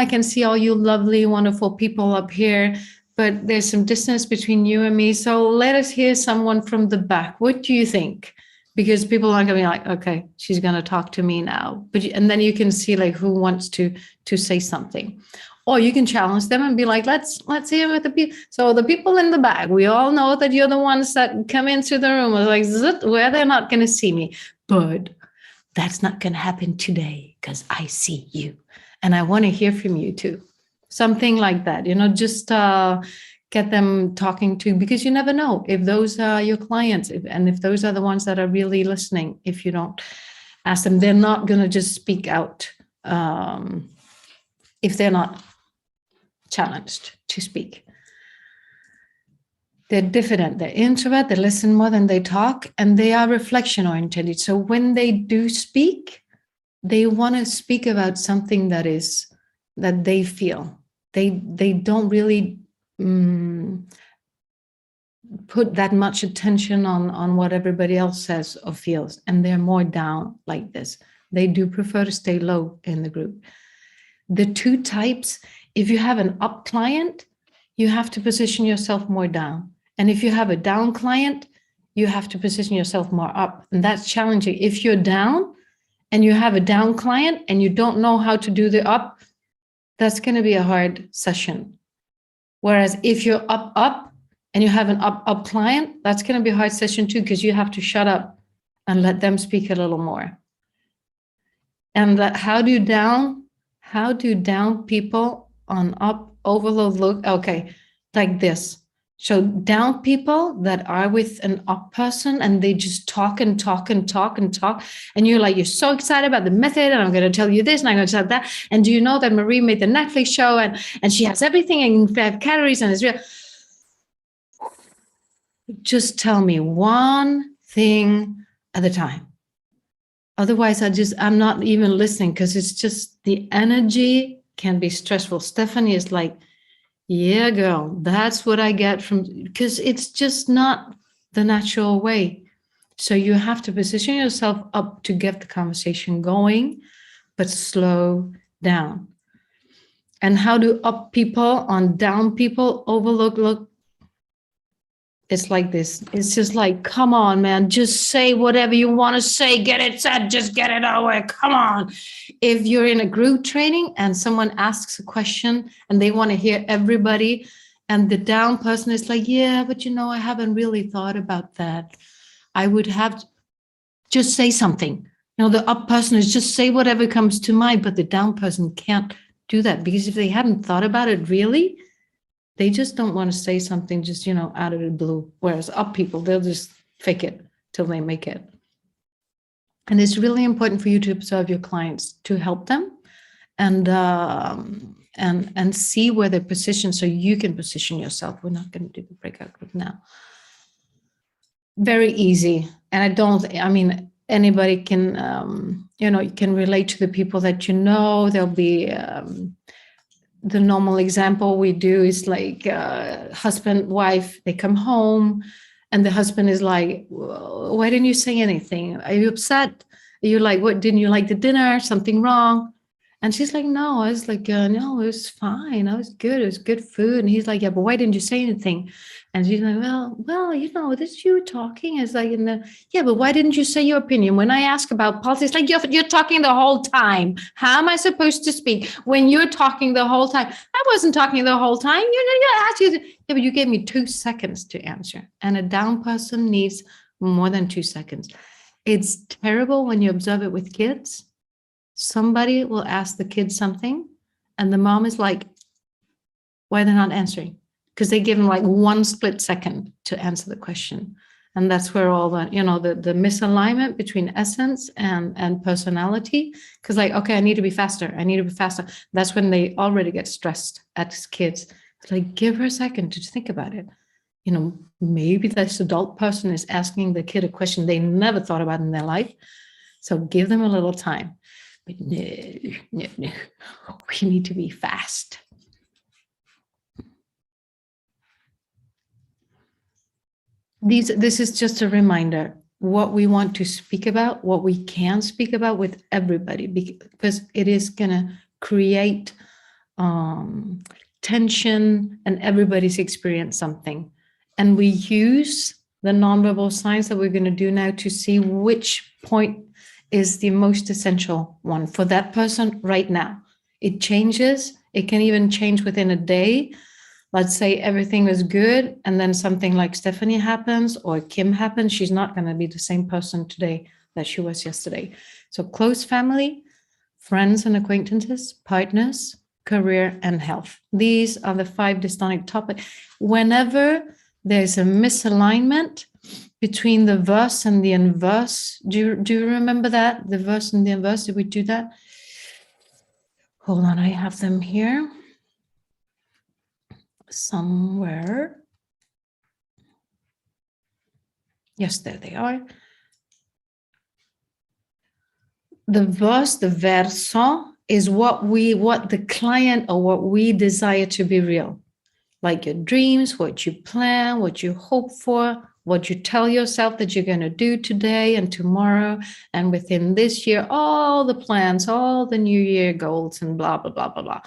can see all you lovely, wonderful people up here, but there's some distance between you and me. So let us hear someone from the back. What do you think? Because people are going to be like, okay, she's going to talk to me now. And then you can see like who wants to say something. Or you can challenge them and be like, let's hear what the people. So the people in the back, we all know that you're the ones that come into the room like where they're not going to see me. But that's not going to happen today because I see you. And I want to hear from you too. Something like that, just get them talking to, because you never know if those are your clients and if those are the ones that are really listening. If you don't ask them, they're not going to just speak out if they're not challenged to speak. They're diffident, they're introvert, they listen more than they talk, and they are reflection oriented. So when they do speak, they want to speak about something that they feel. They don't really put that much attention on what everybody else says or feels, and they're more down like this. They do prefer to stay low in the group. The two types, if you have an up client, you have to position yourself more down. And if you have a down client, you have to position yourself more up. And that's challenging. If you're down and you have a down client and you don't know how to do the up, that's going to be a hard session. Whereas if you're up and you have an up client, that's going to be a hard session too, because you have to shut up and let them speak a little more. And how do down people on up overload look? Okay, like this. So down people that are with an up person and they just talk and talk and talk and talk. And you're so excited about the method, and I'm going to tell you this and I'm going to tell that. And do you know that Marie made the Netflix show and she has everything in 5 calories and it's real. Just tell me one thing at a time. Otherwise, I'm not even listening, because it's just the energy can be stressful. Stephanie is like, yeah, girl, that's what I get from, because it's just not the natural way. So you have to position yourself up to get the conversation going, but slow down. And how do up people on down people look? It's like this. It's just like, come on, man, just say whatever you want to say. Get it said, just get it over. Come on. If you're in a group training and someone asks a question and they want to hear everybody, and the down person is like, yeah, but I haven't really thought about that. I would have to just say something. The up person is just say whatever comes to mind, but the down person can't do that, because if they haven't thought about it really, they just don't want to say something just, out of the blue. Whereas up people, they'll just fake it till they make it. And it's really important for you to observe your clients, to help them and see where they're positioned so you can position yourself. We're not going to do the breakout group now. Very easy. And anybody can, you can relate to the people that you know. There'll be the normal example we do is like husband, wife, they come home and the husband is like, why didn't you say anything? Are you upset? Are you like, what, didn't you like the dinner? Something wrong? And she's like, no. I was like, no, it was fine. I was good. It was good food. And he's like, yeah, but why didn't you say anything? And she's like, well, this you talking is like yeah, but why didn't you say your opinion? When I ask about politics, like you're talking the whole time. How am I supposed to speak when you're talking the whole time? I wasn't talking the whole time. Yeah, but you gave me 2 seconds to answer. And a down person needs more than 2 seconds. It's terrible when you observe it with kids. Somebody will ask the kid something and the mom is like, why they're not answering? Because they give them like 1 split second to answer the question. And that's where all the, the misalignment between essence and personality, because like, okay, I need to be faster. That's when they already get stressed as kids. It's like, give her a second to think about it. Maybe this adult person is asking the kid a question they never thought about in their life. So give them a little time. But no, we need to be fast. This is just a reminder what we want to speak about, what we can speak about with everybody, because it is going to create tension and everybody's experienced something. And we use the nonverbal signs that we're going to do now to see which point is the most essential one for that person right now. It changes. It can even change within a day. Let's say everything is good and then something like Stephanie happens or Kim happens. She's not going to be the same person today that she was yesterday. So close family, friends and acquaintances, partners, career, and health. These are the 5 dystonic topics. Whenever there's a misalignment between the verse and the inverse, do you remember that? The verse and the inverse, did we do that? Hold on, I have them here somewhere. Yes, there they are. The verse, the verso, is what the client or what we desire to be real. Like your dreams, what you plan, what you hope for, what you tell yourself that you're going to do today and tomorrow and within this year, all the plans, all the new year goals and blah, blah, blah, blah, blah.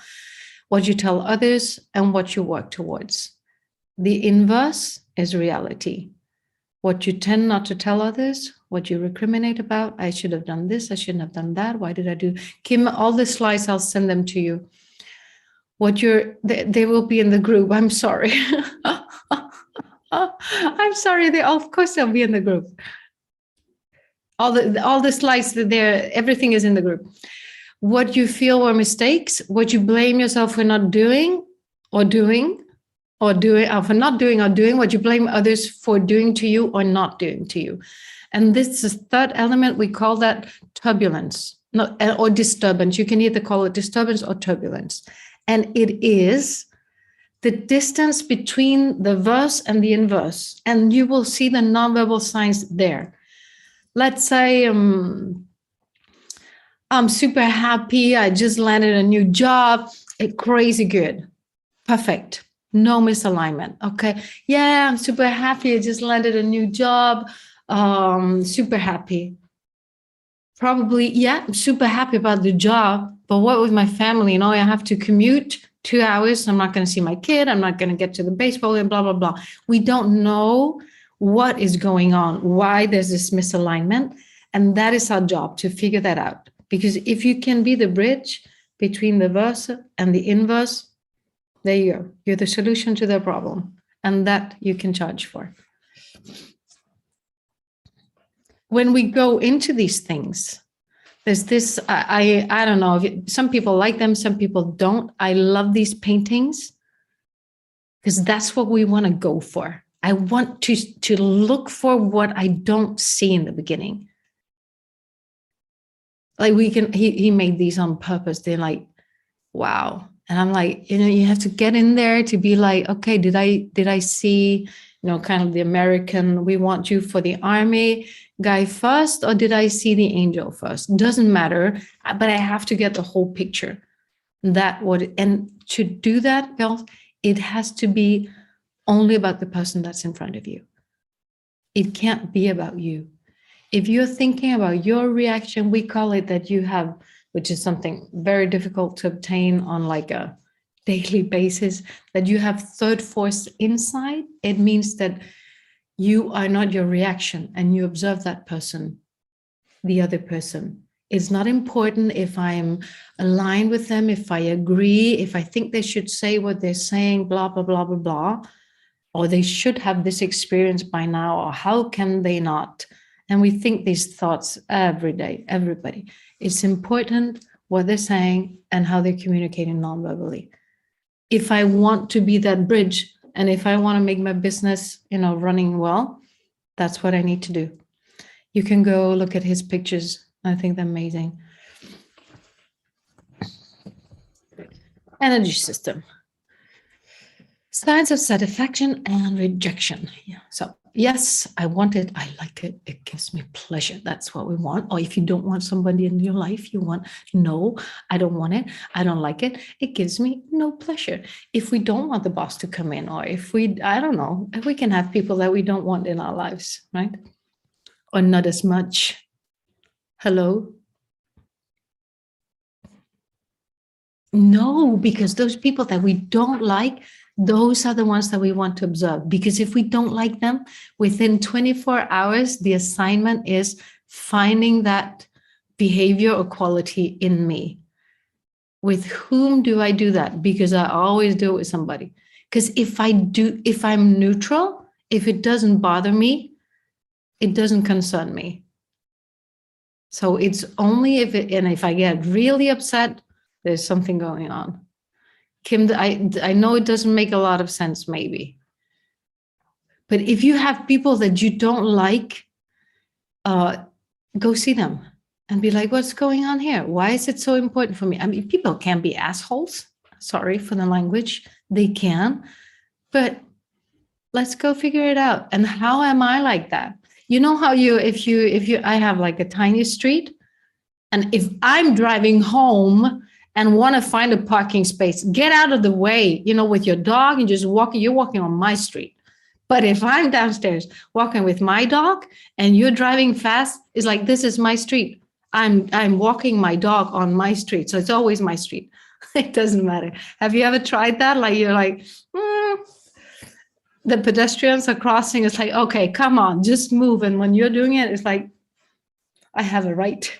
What you tell others and what you work towards. The inverse is reality. What you tend not to tell others, what you recriminate about. I should have done this. I shouldn't have done that. Why did I do? Kim, all the slides, I'll send them to you. They will be in the group. I'm sorry. I'm sorry. Of course they'll be in the group. All the slides there, everything is in the group. What you feel were mistakes, what you blame yourself for not doing or doing, or for not doing or doing, what you blame others for doing to you or not doing to you. And this is the 3rd element. We call that turbulence, or disturbance. You can either call it disturbance or turbulence. And it is the distance between the verse and the inverse. And you will see the nonverbal signs there. Let's say I'm super happy. I just landed a new job. Crazy good. Perfect. No misalignment. Okay. Yeah, I'm super happy. I just landed a new job. Super happy. Probably, yeah, I'm super happy about the job. But what with my family? I have to commute 2 hours. I'm not going to see my kid. I'm not going to get to the baseball and blah, blah, blah. We don't know what is going on, why there's this misalignment. And that is our job, to figure that out. Because if you can be the bridge between the verse and the inverse, there you go. You're the solution to the problem. And that you can charge for. When we go into these things, there's this, I don't know, some people like them, some people don't. I love these paintings because that's what we want to go for. I want to look for what I don't see in the beginning. Like he made these on purpose. They're like, wow. And I'm like, you have to get in there to be like, okay, did I see, kind of the American, we want you for the army guy first, or did I see the angel first? Doesn't matter, but I have to get the whole picture. And to do that, girls, it has to be only about the person that's in front of you. It can't be about you. If you're thinking about your reaction, we call it that you have, which is something very difficult to obtain on like a daily basis, that you have third force inside. It means that you are not your reaction and you observe that person, the other person. It's not important if I'm aligned with them, if I agree, if I think they should say what they're saying, blah, blah, blah, blah, blah, or they should have this experience by now, or how can they not? And we think these thoughts every day, everybody. It's important what they're saying and how they're communicating non-verbally. If I want to be that bridge, and if I want to make my business, running well, that's what I need to do. You can go look at his pictures. I think they're amazing. Energy system. Signs of satisfaction and rejection. Yeah. So yes, I want it. I like it. It gives me pleasure. That's what we want. Or if you don't want somebody in your life, you want, no, I don't want it. I don't like it. It gives me no pleasure. If we don't want the boss to come in, or if we, I don't know, if we can have people that we don't want in our lives, right? Or not as much. Hello? No, because those people that we don't like, those are the ones that we want to observe. Because if we don't like them, within 24 hours, the assignment is finding that behavior or quality in me. With whom do I do that? Because I always do it with somebody. Because if I'm neutral, if it doesn't bother me, it doesn't concern me. So it's only if I get really upset, there's something going on. Kim, I know it doesn't make a lot of sense, maybe. But if you have people that you don't like, go see them and be like, what's going on here? Why is it so important for me? I mean, people can be assholes. Sorry for the language. They can. But let's go figure it out. And how am I like that? You know how I have like a tiny street, and if I'm driving home and want to find a parking space, get out of the way, with your dog and just you're walking on my street. But if I'm downstairs walking with my dog and you're driving fast, it's like, this is my street. I'm walking my dog on my street. So it's always my street. It doesn't matter. Have you ever tried that? Like, you're like, the pedestrians are crossing. It's like, okay, come on, just move. And when you're doing it, it's like, I have a right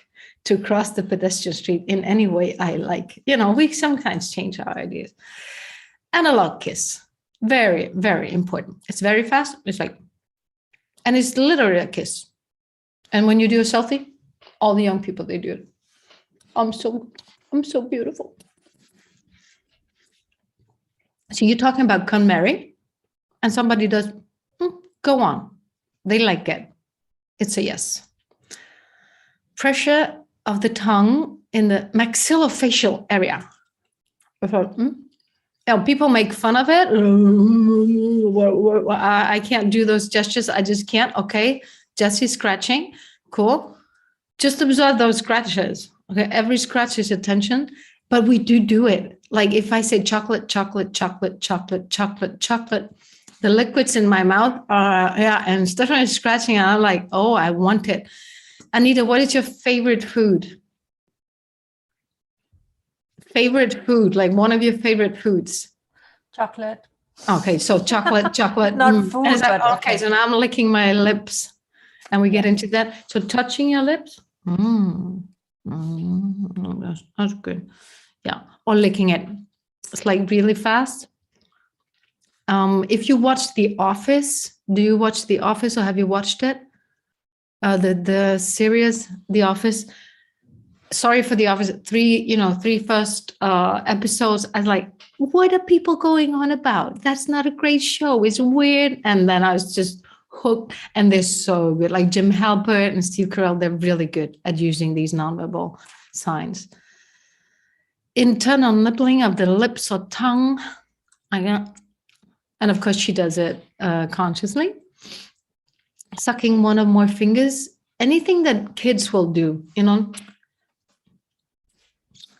to cross the pedestrian street in any way I like. We sometimes change our ideas. Analog kiss, very, very important. It's very fast. It's like, and it's literally a kiss. And when you do a selfie, all the young people, they do it. I'm so beautiful. So you're talking about KonMari, and somebody does, go on. They like it. It's a yes. Pressure of the tongue in the maxillofacial area. People make fun of it. I can't do those gestures. I just can't. Okay, Jesse's scratching. Cool. Just observe those scratches. Okay, every scratch is attention, but we do it. Like if I say chocolate, chocolate, chocolate, chocolate, chocolate, chocolate, the liquids in my mouth and Stephanie is scratching, and I'm like, oh, I want it. Anita, what is your favorite food? Favorite food, like one of your favorite foods? Chocolate. Okay, so chocolate. Not food, but okay, so now I'm licking my lips, and we get into that. So touching your lips. That's good. Yeah, or licking it. It's like really fast. If you watch The Office, do you watch The Office, or have you watched it? The series The Office, sorry for the office, three first episodes, I was like, what are people going on about? That's not a great show. It's weird. And then I was just hooked, and they're so good. Like Jim Halpert and Steve Carell, they're really good at using these nonverbal signs. Internal nibbling of the lips or tongue. And of course, she does it consciously. Sucking one or more fingers. Anything that kids will do,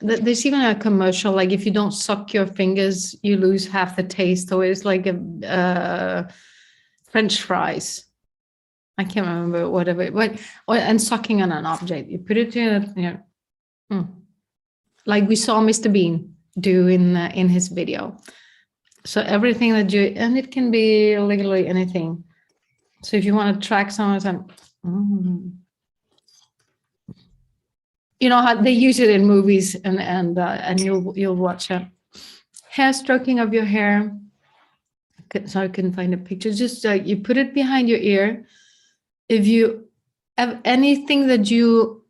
There's even a commercial, like if you don't suck your fingers, you lose half the taste. Or it's like a French fries. I can't remember whatever. And sucking on an object. You put it in like we saw Mr. Bean do in his video. So everything that and it can be literally anything. So if you want to track someone, how they use it in movies, and you'll watch it. Hair stroking of your hair. So I couldn't find a picture. Just you put it behind your ear. If you have anything that you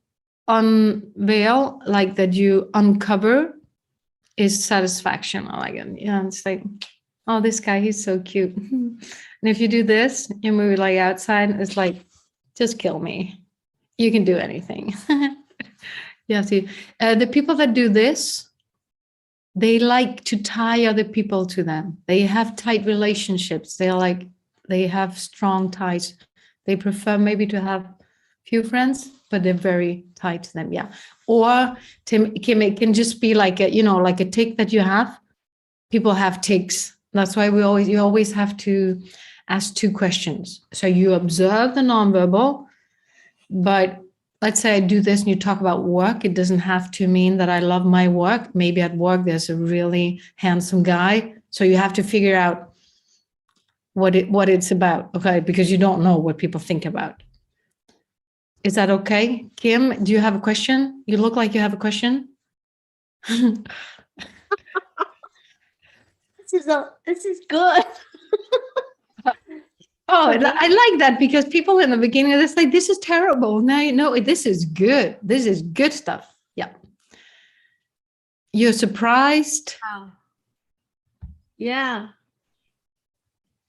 unveil, like that you uncover, is satisfaction. I like it. Yeah, it's like, oh, this guy, he's so cute. And if you do this, you move like outside, it's like, just kill me. You can do anything. Yeah, see, the people that do this, they like to tie other people to them. They have tight relationships. They have strong ties. They prefer maybe to have few friends, but they're very tight to them. Yeah. Or it can just be like like a tick that you have. People have ticks. That's why you always have to ask 2 questions. So you observe the nonverbal, but let's say I do this and you talk about work. It doesn't have to mean that I love my work. Maybe at work there's a really handsome guy. So you have to figure out what it's about, okay? Because you don't know what people think about. Is that okay? Kim, do you have a question? You look like you have a question. This is good. Oh, I like that, because people in the beginning are just like, this is terrible. Now you know this is good. This is good stuff. Yeah. You're surprised. Wow. Yeah.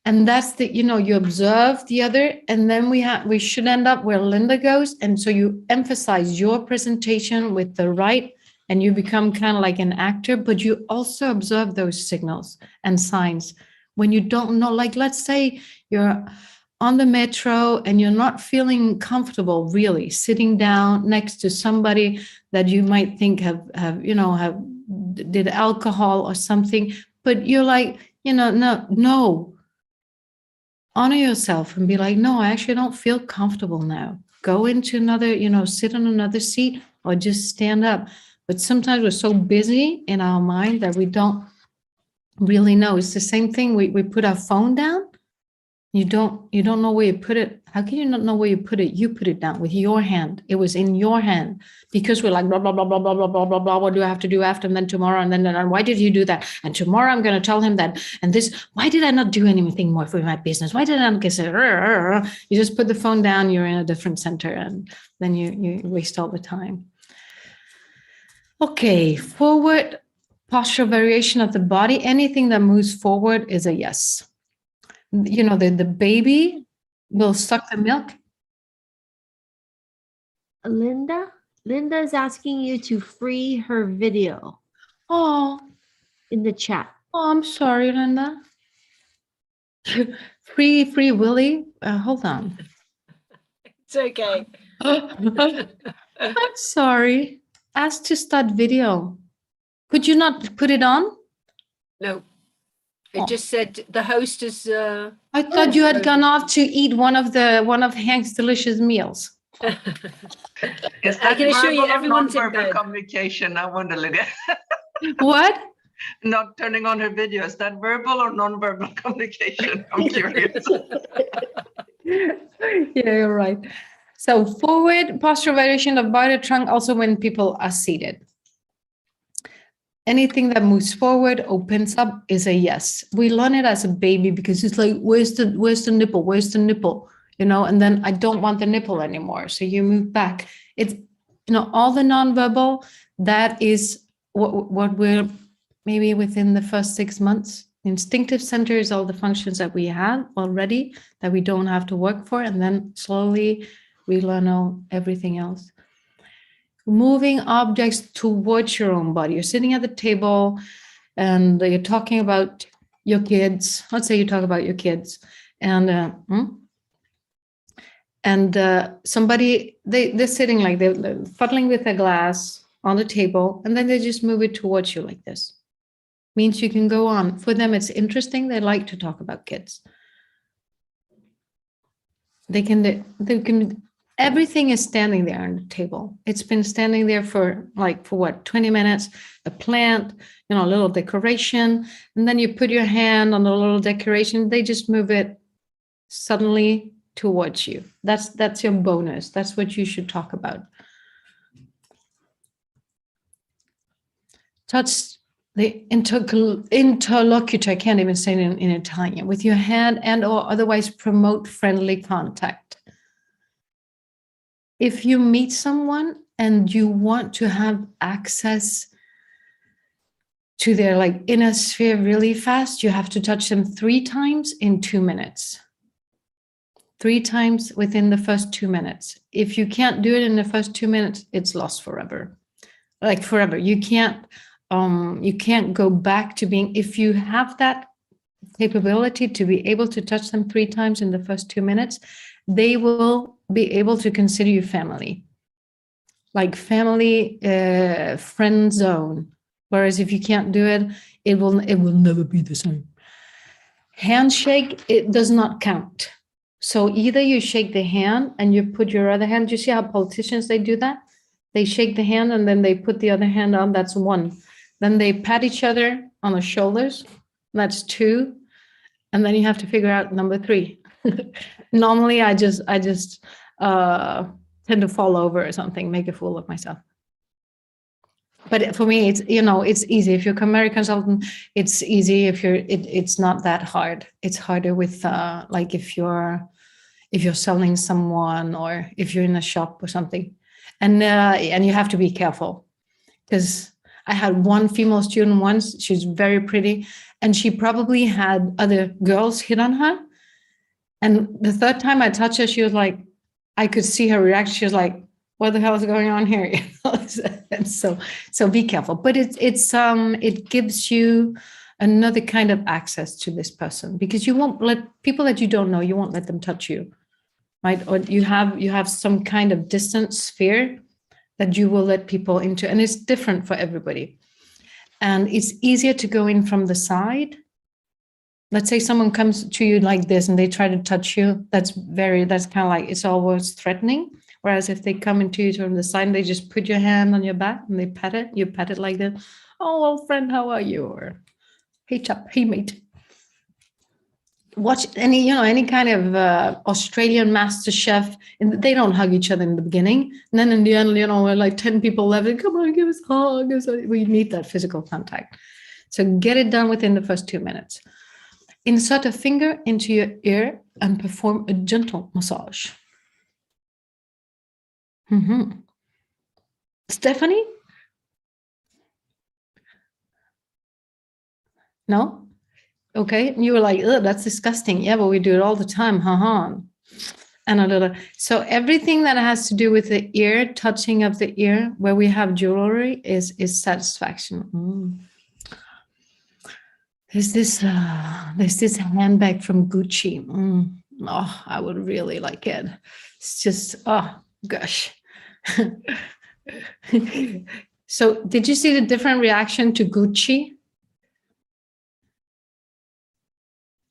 And that's you observe the other, and then we should end up where Linda goes. And so you emphasize your presentation with the right, and you become kind of like an actor, but you also observe those signals and signs when you don't know. Like, let's say you're on the metro and you're not feeling comfortable really sitting down next to somebody that you might think have did alcohol or something, but you're like, no. Honor yourself and be like, no, I actually don't feel comfortable now. Go into another, sit on another seat or just stand up. But sometimes we're so busy in our mind that we don't really know. It's the same thing. We put our phone down. You don't know where you put it. How can you not know where you put it? You put it down with your hand. It was in your hand, because we're like, blah, blah, blah, blah, blah, blah, blah, blah, blah. What do I have to do after? And then tomorrow, and then why did you do that? And tomorrow I'm going to tell him that. And this, why did I not do anything more for my business? Why did I not get it? You just put the phone down, you're in a different center, and then you waste all the time. Okay, forward postural variation of the body. Anything that moves forward is a yes. The baby will suck the milk. Linda is asking you to free her video. Oh, in the chat. Oh, I'm sorry, Linda. Free Willy. Hold on. It's okay. I'm sorry. Ask to start video. Could you not put it on? No. It just said the host is. I thought you had gone off to eat one of Hank's delicious meals. Is I can assure you, everyone's in non-verbal bed. communication. I wonder, Lykke. What? Not turning on her video. Is that verbal or non-verbal communication? I'm curious. Yeah, you're right. So forward postural variation of body trunk, also when people are seated. Anything that moves forward, opens up, is a yes. We learn it as a baby because it's like, where's the nipple? Where's the nipple? And then I don't want the nipple anymore. So you move back. all the nonverbal, that is what we're maybe within the first 6 months. Instinctive center is all the functions that we have already that we don't have to work for. And then slowly we learn everything else. Moving objects towards your own body. You're sitting at the table and you're talking about your kids. Let's say you talk about your kids and somebody, they're sitting like they're fuddling with a glass on the table, and then they just move it towards you like this. Means you can go on. For them, it's interesting. They like to talk about kids. They can, everything is standing there on the table. It's been standing there for what, 20 minutes, a plant, a little decoration. And then you put your hand on the little decoration. They just move it suddenly towards you. That's your bonus. That's what you should talk about. Touch the interlocutor, I can't even say it in Italian, with your hand and or otherwise promote friendly contact. If you meet someone and you want to have access to their inner sphere really fast, you have to touch them 3 times in 2 minutes. 3 times within the first 2 minutes. If you can't do it in the first 2 minutes, it's lost forever. Forever. You can't go back to being, if you have that capability to be able to touch them 3 times in the first 2 minutes, they will be able to consider you family. Family, friend zone. Whereas if you can't do it, it will never be the same. Handshake, it does not count. So either you shake the hand and you put your other hand, you see how politicians, they do that? They shake the hand and then they put the other hand on, that's 1. Then they pat each other on the shoulders, that's 2. And then you have to figure out number 3. Normally I just tend to fall over or something, make a fool of myself. But for me, it's it's easy. If you're a KonMari consultant, it's easy. It's not that hard. It's harder with if you're selling someone or if you're in a shop or something, and you have to be careful, because I had one female student once. She's very pretty, and she probably had other girls hit on her. And the 3rd time I touched her, she was like, I could see her reaction. She was like, what the hell is going on here? And so be careful. But it gives you another kind of access to this person, because you won't let people that you don't know, you won't let them touch you, right? Or you have some kind of distant sphere that you will let people into, and it's different for everybody. And it's easier to go in from the side. Let's say someone comes to you like this and they try to touch you. That's kind of like, it's always threatening. Whereas if they come into you from the side, they just put your hand on your back and they pat it. You pat it like that. Oh, old friend, how are you? Or hey, chap, hey, mate. Watch any kind of Australian master chef, and they don't hug each other in the beginning. And then in the end, we're like 10 people left. And, come on, give us a hug. We need that physical contact. So get it done within the first 2 minutes. Insert a finger into your ear and perform a gentle massage. Stephanie? No? Okay. And you were like, oh, that's disgusting. Yeah, but we do it all the time. And so everything that has to do with the ear, touching of the ear, where we have jewelry, is satisfaction. There's this handbag from Gucci. Oh, I would really like it. It's just, oh gosh. So did you see the different reaction to Gucci?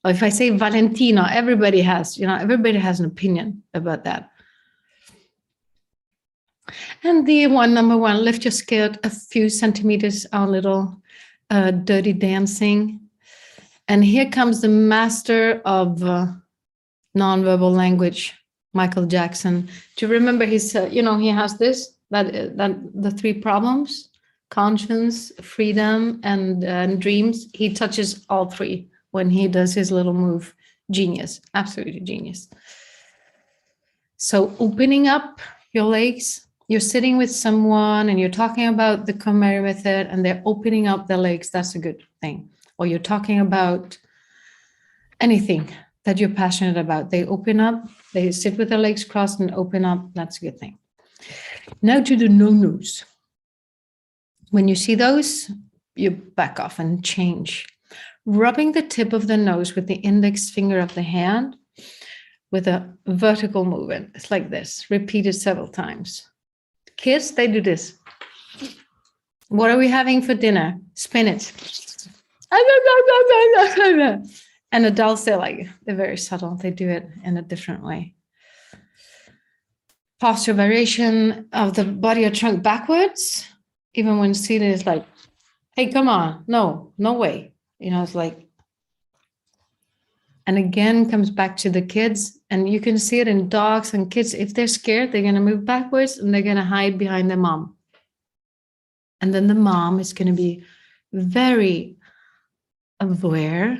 If I say Valentino, everybody has an opinion about that. And the number one, lift your skirt a few centimeters, our little dirty dancing. And here comes the master of nonverbal language, Michael Jackson. Do you remember his, he has the 3 problems: conscience, freedom, and dreams. He touches all 3 when he does his little move. Genius, absolutely genius. So opening up your legs you're sitting with someone and you're talking about the KonMari method and they're opening up their legs, that's a good thing. Or you're talking about anything that you're passionate about. They open up, they sit with their legs crossed and open up, that's a good thing. Now to the no-nos. When you see those, you back off and change. Rubbing the tip of the nose with the index finger of the hand with a vertical movement. It's like this, repeated several times. Kids, they do this. What are we having for dinner? Spinach. And adults, they're very subtle. They do it in a different way. Posture variation of the body or trunk backwards. Even when seated, it's like, hey, come on. No way. It's like, and again, comes back to the kids. And you can see it in dogs and kids. If they're scared, they're going to move backwards and they're going to hide behind their mom. And then the mom is going to be very aware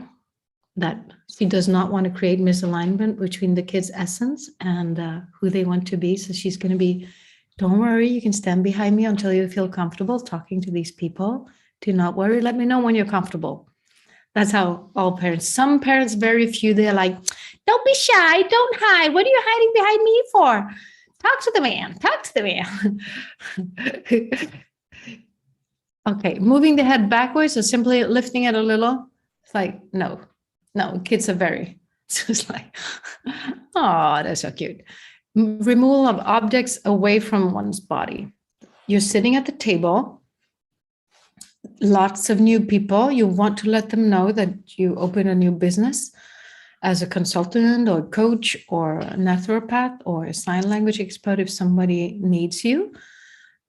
that she does not want to create misalignment between the kid's essence and who they want to be. So she's going to be, don't worry, you can stand behind me until you feel comfortable talking to these people. Do not worry, let me know when you're comfortable. That's how all parents, some parents, very few, they're like, don't be shy, don't hide. What are you hiding behind me for? Talk to the man. Okay, moving the head backwards or simply lifting it a little. It's like, no, kids are very, it's just like, oh, that's so cute. Removal of objects away from one's body. You're sitting at the table, lots of new people. You want to let them know that you open a new business as a consultant or coach or a naturopath or a sign language expert if somebody needs you.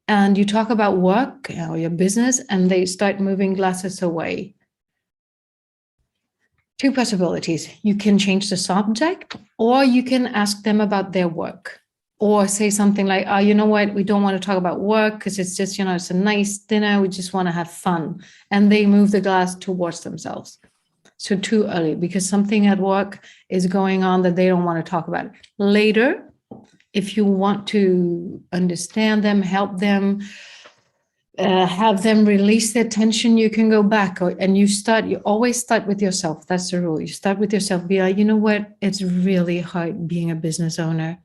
And you talk about work or your business and they start moving glasses away. Two possibilities. You can change the subject or you can ask them about their work or say something like, oh, you know what? We don't want to talk about work because it's just, it's a nice dinner. We just want to have fun. And they move the glass towards themselves. So too early because something at work is going on that they don't want to talk about. Later, if you want to understand them, help them, have them release their tension, you can go back and you always start with yourself. That's the rule. You start with yourself, be like, you know what? It's really hard being a business owner.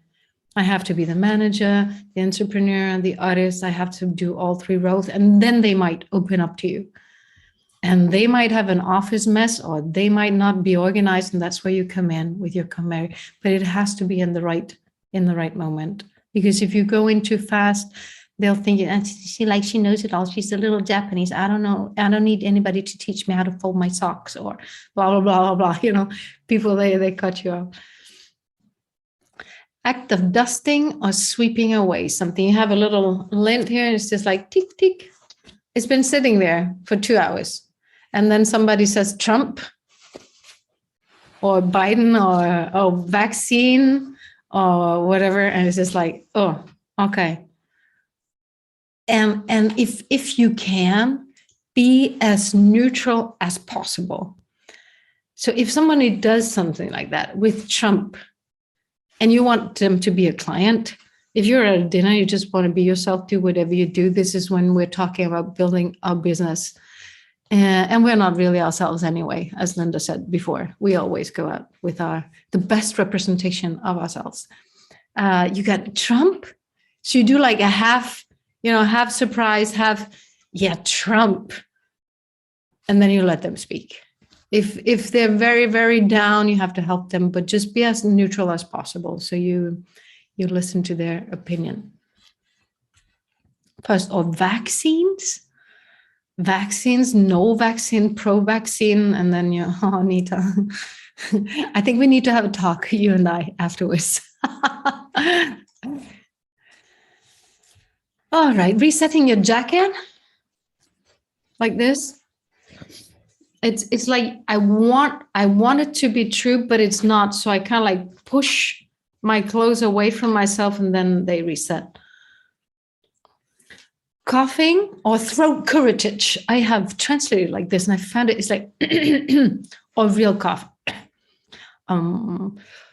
I have to be the manager, the entrepreneur, and the artist. I have to do all three roles. And then they might open up to you. And they might have an office mess or they might not be organized. And that's where you come in with your KonMari. But it has to be in the right moment. Because if you go in too fast, they'll think, she knows it all. She's a little Japanese. I don't know. I don't need anybody to teach me how to fold my socks or blah, blah, blah, blah, blah. People, they cut you off. Act of dusting or sweeping away something. You have a little lint here and it's just like tick, tick. It's been sitting there for 2 hours. And then somebody says Trump or Biden or vaccine or whatever. And it's just like, oh, okay. And if you can, be as neutral as possible. So if somebody does something like that with Trump and you want them to be a client, if you're at a dinner, you just want to be yourself, do whatever you do. This is when we're talking about building our business. And we're not really ourselves anyway, as Linda said before. We always go out with the best representation of ourselves. You got Trump. So you do like a half surprise, Trump. And then you let them speak. If they're very, very down, you have to help them, but just be as neutral as possible. So you listen to their opinion. First, or vaccines, no vaccine, pro-vaccine, and then Anita. I think we need to have a talk, you and I, afterwards. All right, resetting your jacket like this. It's like I want it to be true, but it's not. So I kind of like push my clothes away from myself and then they reset. Coughing or throat curettage. I have translated like this and I found it's like, or real cough.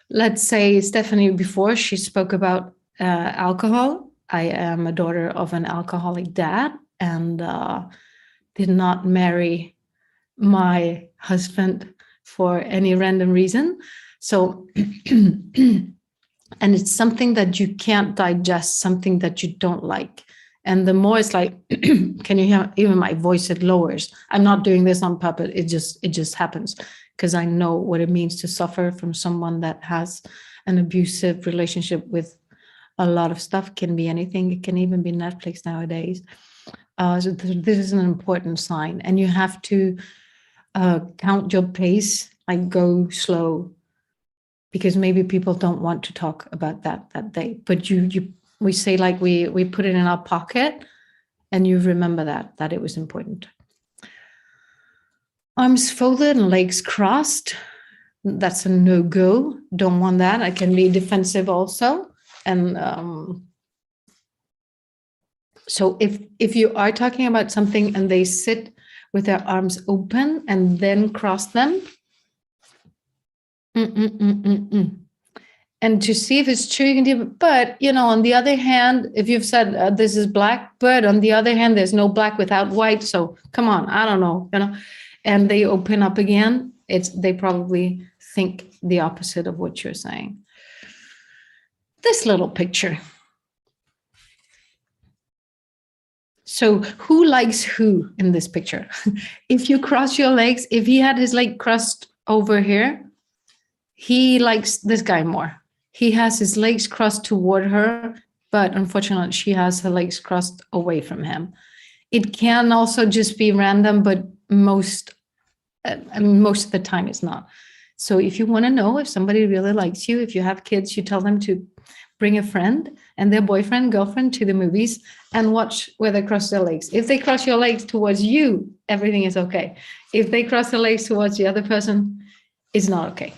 Let's say Stephanie before, she spoke about alcohol. I am a daughter of an alcoholic dad and did not marry my husband for any random reason. So, and it's something that you can't digest, something that you don't like. And the more it's like, can you hear even my voice, it lowers. I'm not doing this on purpose. It just happens because I know what it means to suffer from someone that has an abusive relationship with a lot of stuff. Can be anything. It can even be Netflix nowadays. So this is an important sign, and you have to count your pace, like go slow, because maybe people don't want to talk about that day. But we say like we put it in our pocket, and you remember that it was important. Arms folded and legs crossed. That's a no-go. Don't want that. I can be defensive also. And so if you are talking about something and they sit with their arms open and then cross them, and to see if it's true, you can do. But on the other hand, if you've said this is black, but on the other hand, there's no black without white. So come on, I don't know, and they open up again. They probably think the opposite of what you're saying. This little picture. So who likes who in this picture? If you cross your legs, if he had his leg crossed over here, he likes this guy more. He has his legs crossed toward her, but unfortunately she has her legs crossed away from him. It can also just be random, but most of the time it's not. So if you want to know if somebody really likes you, if you have kids, you tell them to bring a friend and their boyfriend, girlfriend to the movies and watch where they cross their legs. If they cross your legs towards you, everything is okay. If they cross their legs towards the other person, it's not okay.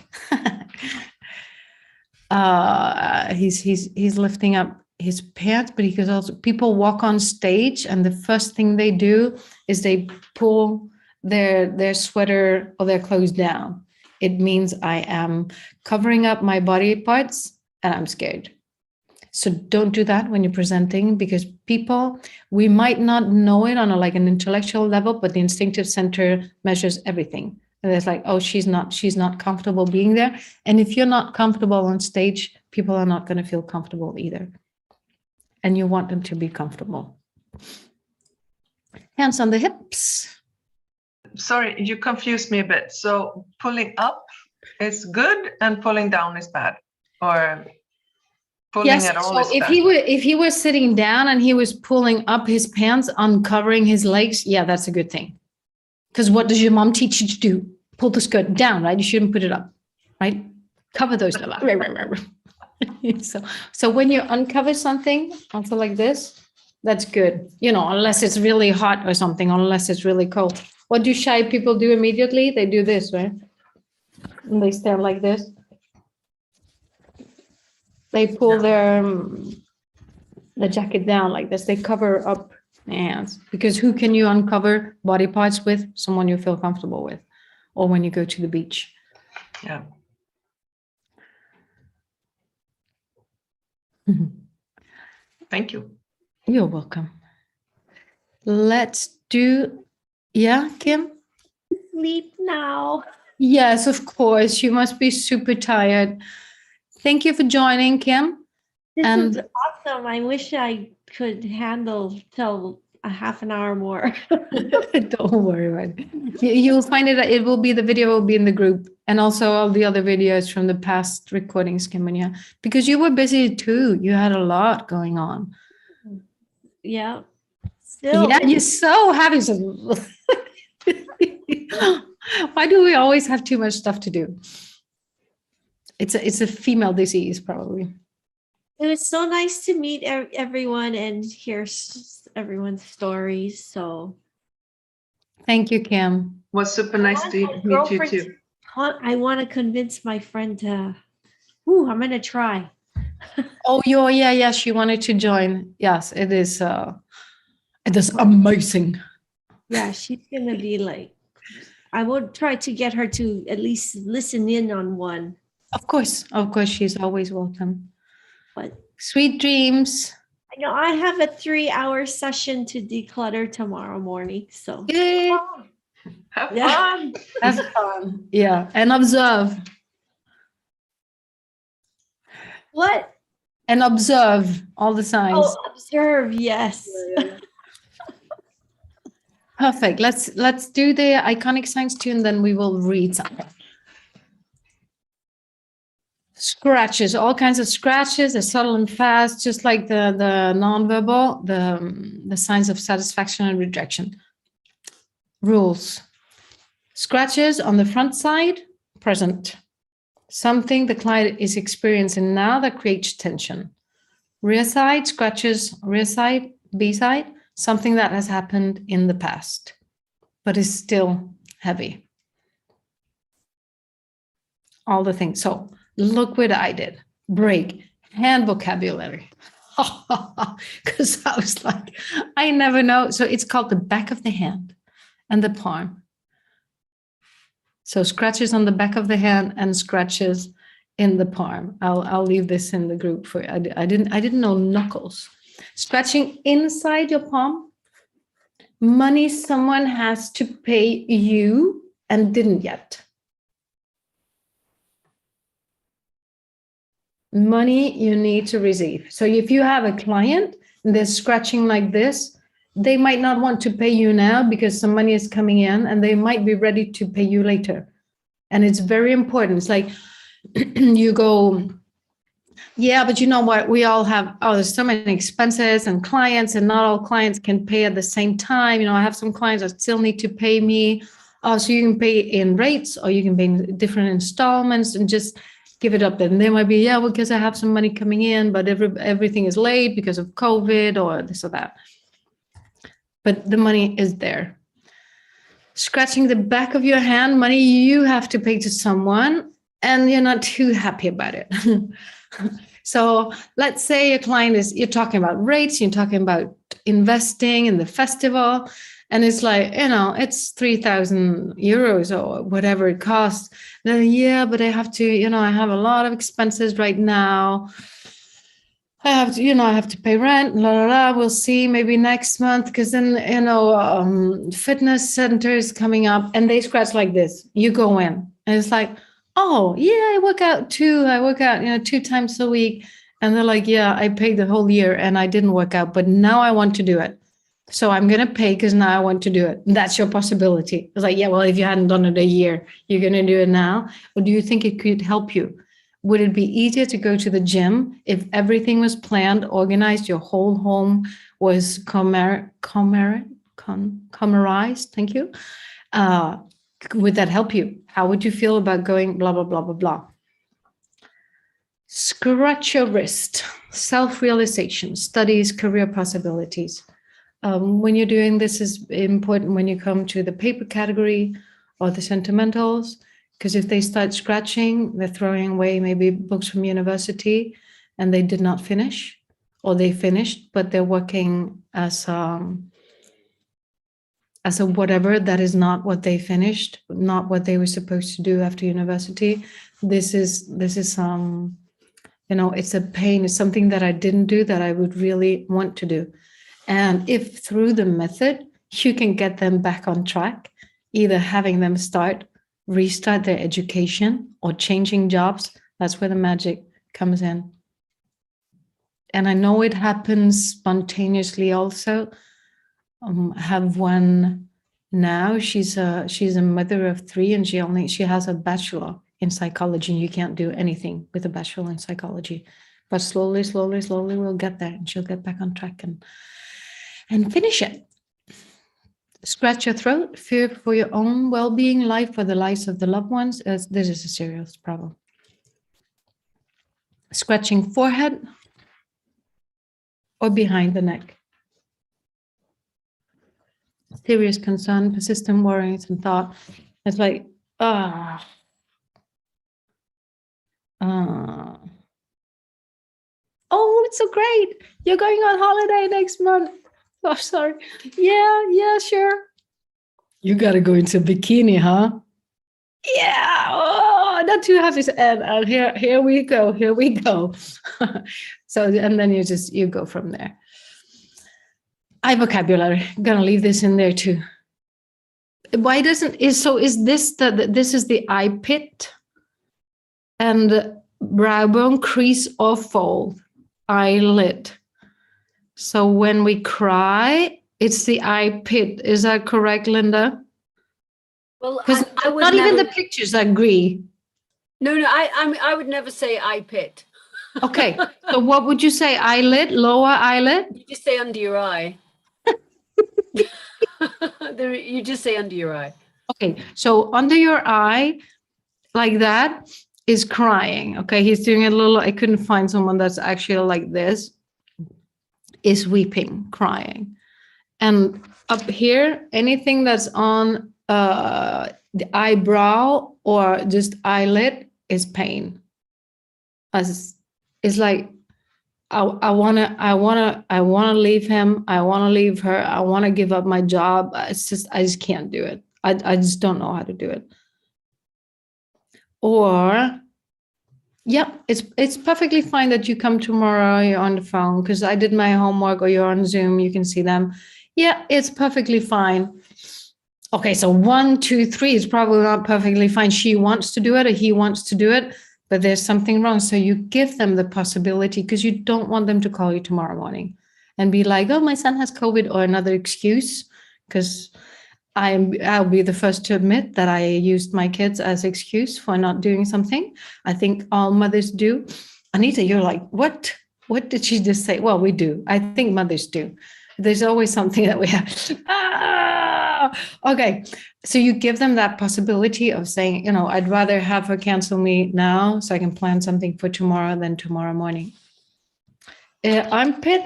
He's lifting up his pants, but he could also, people walk on stage and the first thing they do is they pull their sweater or their clothes down. It means I am covering up my body parts and I'm scared. So don't do that when you're presenting, because people, we might not know it on an intellectual level, but the instinctive center measures everything. And it's like, oh, she's not comfortable being there. And if you're not comfortable on stage, people are not going to feel comfortable either. And you want them to be comfortable. Hands on the hips. Sorry, you confused me a bit. So pulling up is good and pulling down is bad, or pulling at all is if bad? if he was sitting down and he was pulling up his pants, uncovering his legs, yeah, that's a good thing. Because what does your mom teach you to do? Pull the skirt down, right? You shouldn't put it up, right? Cover those. So when you uncover something, also like this, that's good. Unless it's really hot or something, unless it's really cold. What do shy people do immediately? They do this, right? And they stand like this. They pull the jacket down like this. They cover up their hands, because who can you uncover body parts with? Someone you feel comfortable with, or when you go to the beach. Yeah. Thank you. You're welcome. Let's do, yeah, Kim? Sleep now. Yes, of course. You must be super tired. Thank you for joining, Kim. This is awesome. I wish I could handle till a half an hour more. Don't worry about it. You'll find it. The video will be in the group, and also all the other videos from the past recordings, Kim, because you were busy too. You had a lot going on. Yeah. Still. Yeah, you're so happy. Why do we always have too much stuff to do? It's a female disease, probably. It was so nice to meet everyone and hear everyone's stories. So, thank you, Kim. It was super nice to meet you too. I want to convince my friend to. I'm gonna try. Oh, yeah. She wanted to join. Yes, it is. It is amazing. Yeah, she's gonna be like. I would try to get her to at least listen in on one. Of course, she's always welcome. But sweet dreams. I know I have a 3-hour session to declutter tomorrow morning. So Yay. Have Yeah. fun. Have fun. Yeah. And observe. what? And observe all the signs. Oh, observe. Yes. Perfect. Let's do the iconic signs too, and then we will read something. Scratches, all kinds of scratches, they're subtle and fast, just like the nonverbal, the signs of satisfaction and rejection. Rules. Scratches on the front side, present. Something the client is experiencing now that creates tension. Rear side, scratches, rear side, B side, something that has happened in the past, but is still heavy. All the things. So look what I did. Break, hand vocabulary. Because I was like, I never know. So it's called the back of the hand and the palm. So scratches on the back of the hand and scratches in the palm. I'll leave this in the group for you. I didn't know knuckles. Scratching inside your palm. Money someone has to pay you and didn't yet. Money you need to receive. So if you have a client and they're scratching like this, they might not want to pay you now because some money is coming in and they might be ready to pay you later. And it's very important. It's like you go, yeah, but you know what? We all have, there's so many expenses and clients, and not all clients can pay at the same time. You know, I have some clients that still need to pay me. Oh, so you can pay in rates or you can pay in different installments and just give it up. And they might be, yeah, well, because I have some money coming in, but everything is late because of COVID or this or that. But the money is there. Scratching the back of your hand, money you have to pay to someone and you're not too happy about it. So let's say your client you're talking about rates, you're talking about investing in the festival, and it's like, it's 3,000 euros or whatever it costs. Then, yeah, but I have to, I have a lot of expenses right now. I have to pay rent, we'll see maybe next month, because then, fitness center is coming up and they scratch like this. You go in and it's like, oh, yeah, I work out 2 times a week. And they're like, yeah, I paid the whole year and I didn't work out, but now I want to do it. So I'm going to pay because now I want to do it. That's your possibility. It's like, yeah, well, if you hadn't done it a year, you're going to do it now. Or do you think it could help you? Would it be easier to go to the gym if everything was planned, organized, your whole home was KonMarized? Thank you. Would that help you? How would you feel about going blah, blah, blah, blah, blah? Scratch your wrist. Self-realization, studies, career possibilities. When you're doing this is important when you come to the paper category or the sentimentals, because if they start scratching, they're throwing away maybe books from university and they did not finish, or they finished, but they're working as a whatever that is not what they finished, not what they were supposed to do after university. This is it's a pain. It's something that I didn't do that I would really want to do. And if through the method, you can get them back on track, either having them restart their education or changing jobs, that's where the magic comes in. And I know it happens spontaneously also. I have one now, she's a mother of 3 and she has a bachelor in psychology, and you can't do anything with a bachelor in psychology. But slowly we'll get there and she'll get back on track and finish it. Scratch your throat, fear for your own well-being, life for the lives of the loved ones, as this is a serious problem. Scratching forehead or behind the neck. Serious concern, persistent worries and thought. It's like, oh, it's so great. You're going on holiday next month. Oh, sorry. Yeah, sure. You got to go into bikini, huh? Yeah. Oh, not too happy. And here we go. So, and then you go from there. I vocabulary. I'm gonna leave this in there too. Why doesn't is this this is the eye pit and brow bone crease or fold, eyelid. So when we cry, it's the eye pit. Is that correct, Linda? Well, Because I would not never, even the pictures agree. No, I would never say eye pit. Okay, so what would you say? Eyelid, lower eyelid? You just say under your eye. You just say under your eye. Okay, so under your eye, like that, is crying. Okay, he's doing a little, I couldn't find someone that's actually like this, is weeping, crying. And up here, anything that's on the eyebrow or just eyelid is pain. As it's like I wanna leave him. I wanna leave her. I wanna give up my job. I just can't do it. I just don't know how to do it. Or, yeah, it's perfectly fine that you come tomorrow. You're on the phone because I did my homework, or you're on Zoom. You can see them. Yeah, it's perfectly fine. Okay, so 1, 2, 3 is probably not perfectly fine. She wants to do it, or he wants to do it, but there's something wrong. So you give them the possibility, because you don't want them to call you tomorrow morning and be like, oh, my son has COVID, or another excuse, because I'll be the first to admit that I used my kids as excuse for not doing something. I think all mothers do. Anita, you're like, what? What did she just say? Well, we do. I think mothers do. There's always something that we have. Okay. So you give them that possibility of saying, I'd rather have her cancel me now so I can plan something for tomorrow than tomorrow morning. Armpit,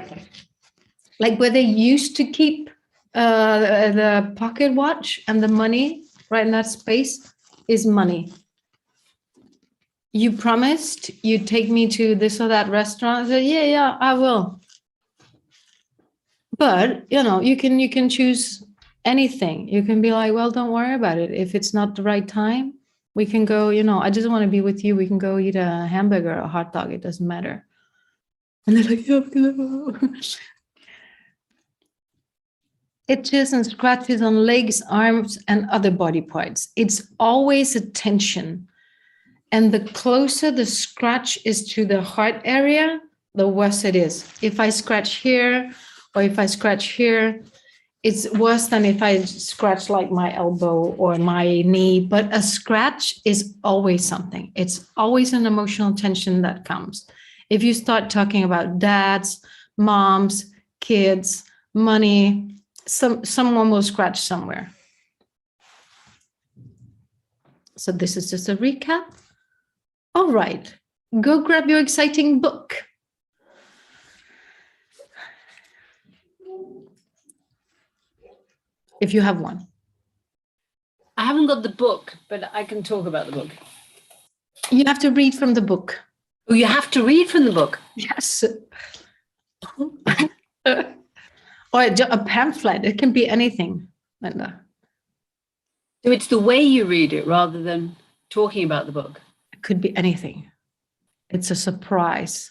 like where they used to keep the pocket watch and the money right in that space is money. You promised you'd take me to this or that restaurant. I said, yeah, I will. But, you can choose anything. You can be like, well, don't worry about it. If it's not the right time, we can go, I just want to be with you. We can go eat a hamburger or a hot dog. It doesn't matter. And they're like, yeah, itches and scratches on legs, arms, and other body parts. It's always a tension. And the closer the scratch is to the heart area, the worse it is. If I scratch here, or if I scratch here, it's worse than if I scratch like my elbow or my knee. But a scratch is always something. It's always an emotional tension that comes. If you start talking about dads, moms, kids, money, someone will scratch somewhere. So this is just a recap. All right, go grab your exciting book. If you have one. I haven't got the book, but I can talk about the book. You have to read from the book. Oh, you have to read from the book? Yes. Or a pamphlet. It can be anything, Linda. So it's the way you read it rather than talking about the book? It could be anything. It's a surprise.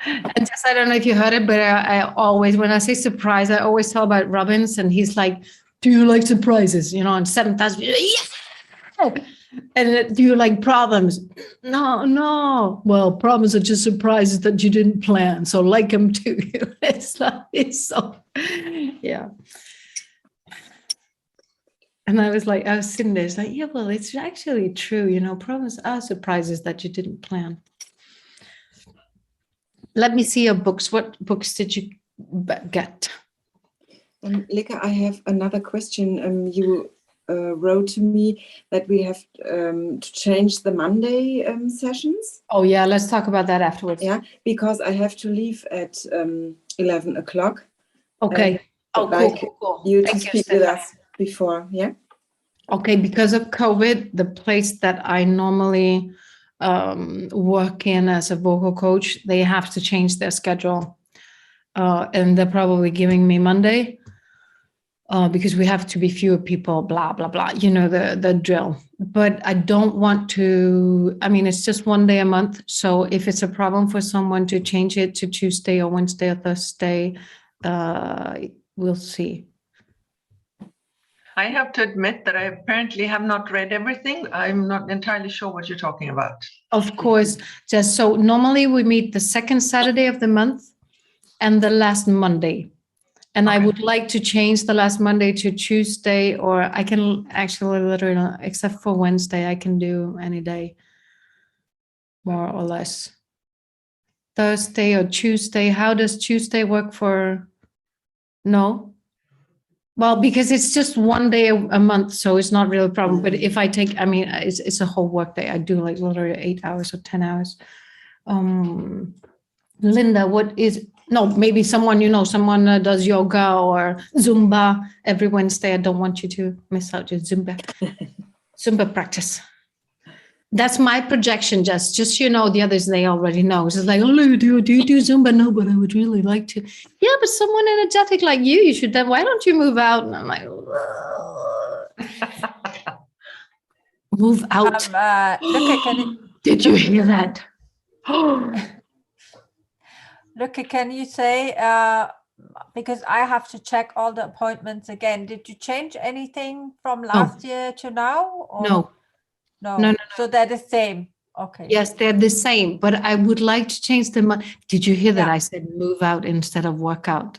And just, I don't know if you heard it, but I always, when I say surprise, I always tell about Robbins, and he's like, do you like surprises? And 7,000, yes! And do you like problems? No. Well, problems are just surprises that you didn't plan. So like them too. It's so, yeah. And I was sitting there, it's like, yeah, well, it's actually true. Problems are surprises that you didn't plan. Let me see your books. What books did you get? Lykke, I have another question. You wrote to me that we have to change the Monday sessions. Oh, yeah, let's talk about that afterwards. Yeah, because I have to leave at 11 o'clock. Okay. Cool. You to speak with us before, yeah? Okay, because of COVID, the place that I normally work in as a vocal coach, they have to change their schedule, and they're probably giving me Monday. because we have to be fewer people, blah, blah, blah, the drill. But I don't want to, it's just 1 day a month. So if it's a problem for someone to change it to Tuesday or Wednesday or Thursday, we'll see. I have to admit that I apparently have not read everything. I'm not entirely sure what you're talking about. Of course, just so normally we meet the second Saturday of the month and the last Monday. And I would like to change the last Monday to Tuesday, or I can actually literally, except for Wednesday, I can do any day, more or less. Thursday or Tuesday. How does Tuesday work for? No. Well, because it's just 1 day a month, so it's not really a problem. But if I take, it's a whole work day. I do like literally 8 hours or 10 hours. Linda, what is? No, maybe someone does yoga or Zumba every Wednesday. I don't want you to miss out your Zumba practice. That's my projection, just the others, they already know. It's like, oh, do you do Zumba? No, but I would really like to. Yeah, but someone energetic like you should then, why don't you move out? And I'm like, move out. Lykke, Did you hear that? Lykke, can you say, because I have to check all the appointments again, did you change anything from last year to now? Or? No. So they're the same. Okay. Yes, they're the same, but I would like to change them. Did you hear that? I said move out instead of work out.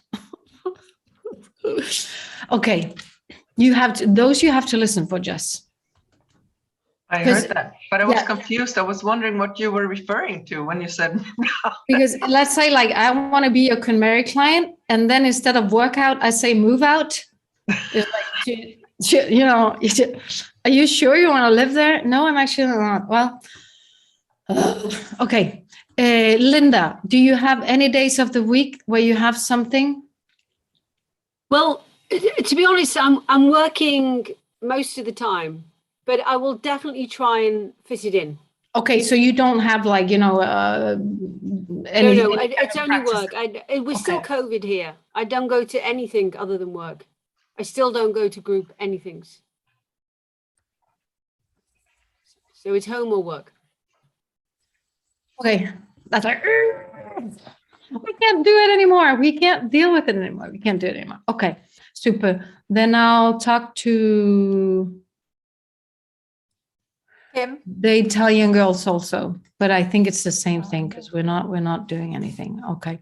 Okay. You have to listen for, Jess. I heard that, but I was confused. I was wondering what you were referring to when you said because let's say like I want to be a KonMari client, and then instead of workout, I say move out. It's like, are you sure you want to live there? No, I'm actually not. Well, okay. Linda, do you have any days of the week where you have something? Well, to be honest, I'm working most of the time. But I will definitely try and fit it in. Okay, so you don't have like, No, it's only work. It was still COVID here. I don't go to anything other than work. I still don't go to group anythings. So it's home or work. Okay, that's like, we can't do it anymore. We can't deal with it anymore. We can't do it anymore. Okay, super. Then I'll talk to the Italian girls also, but I think it's the same thing because we're not doing anything. Okay.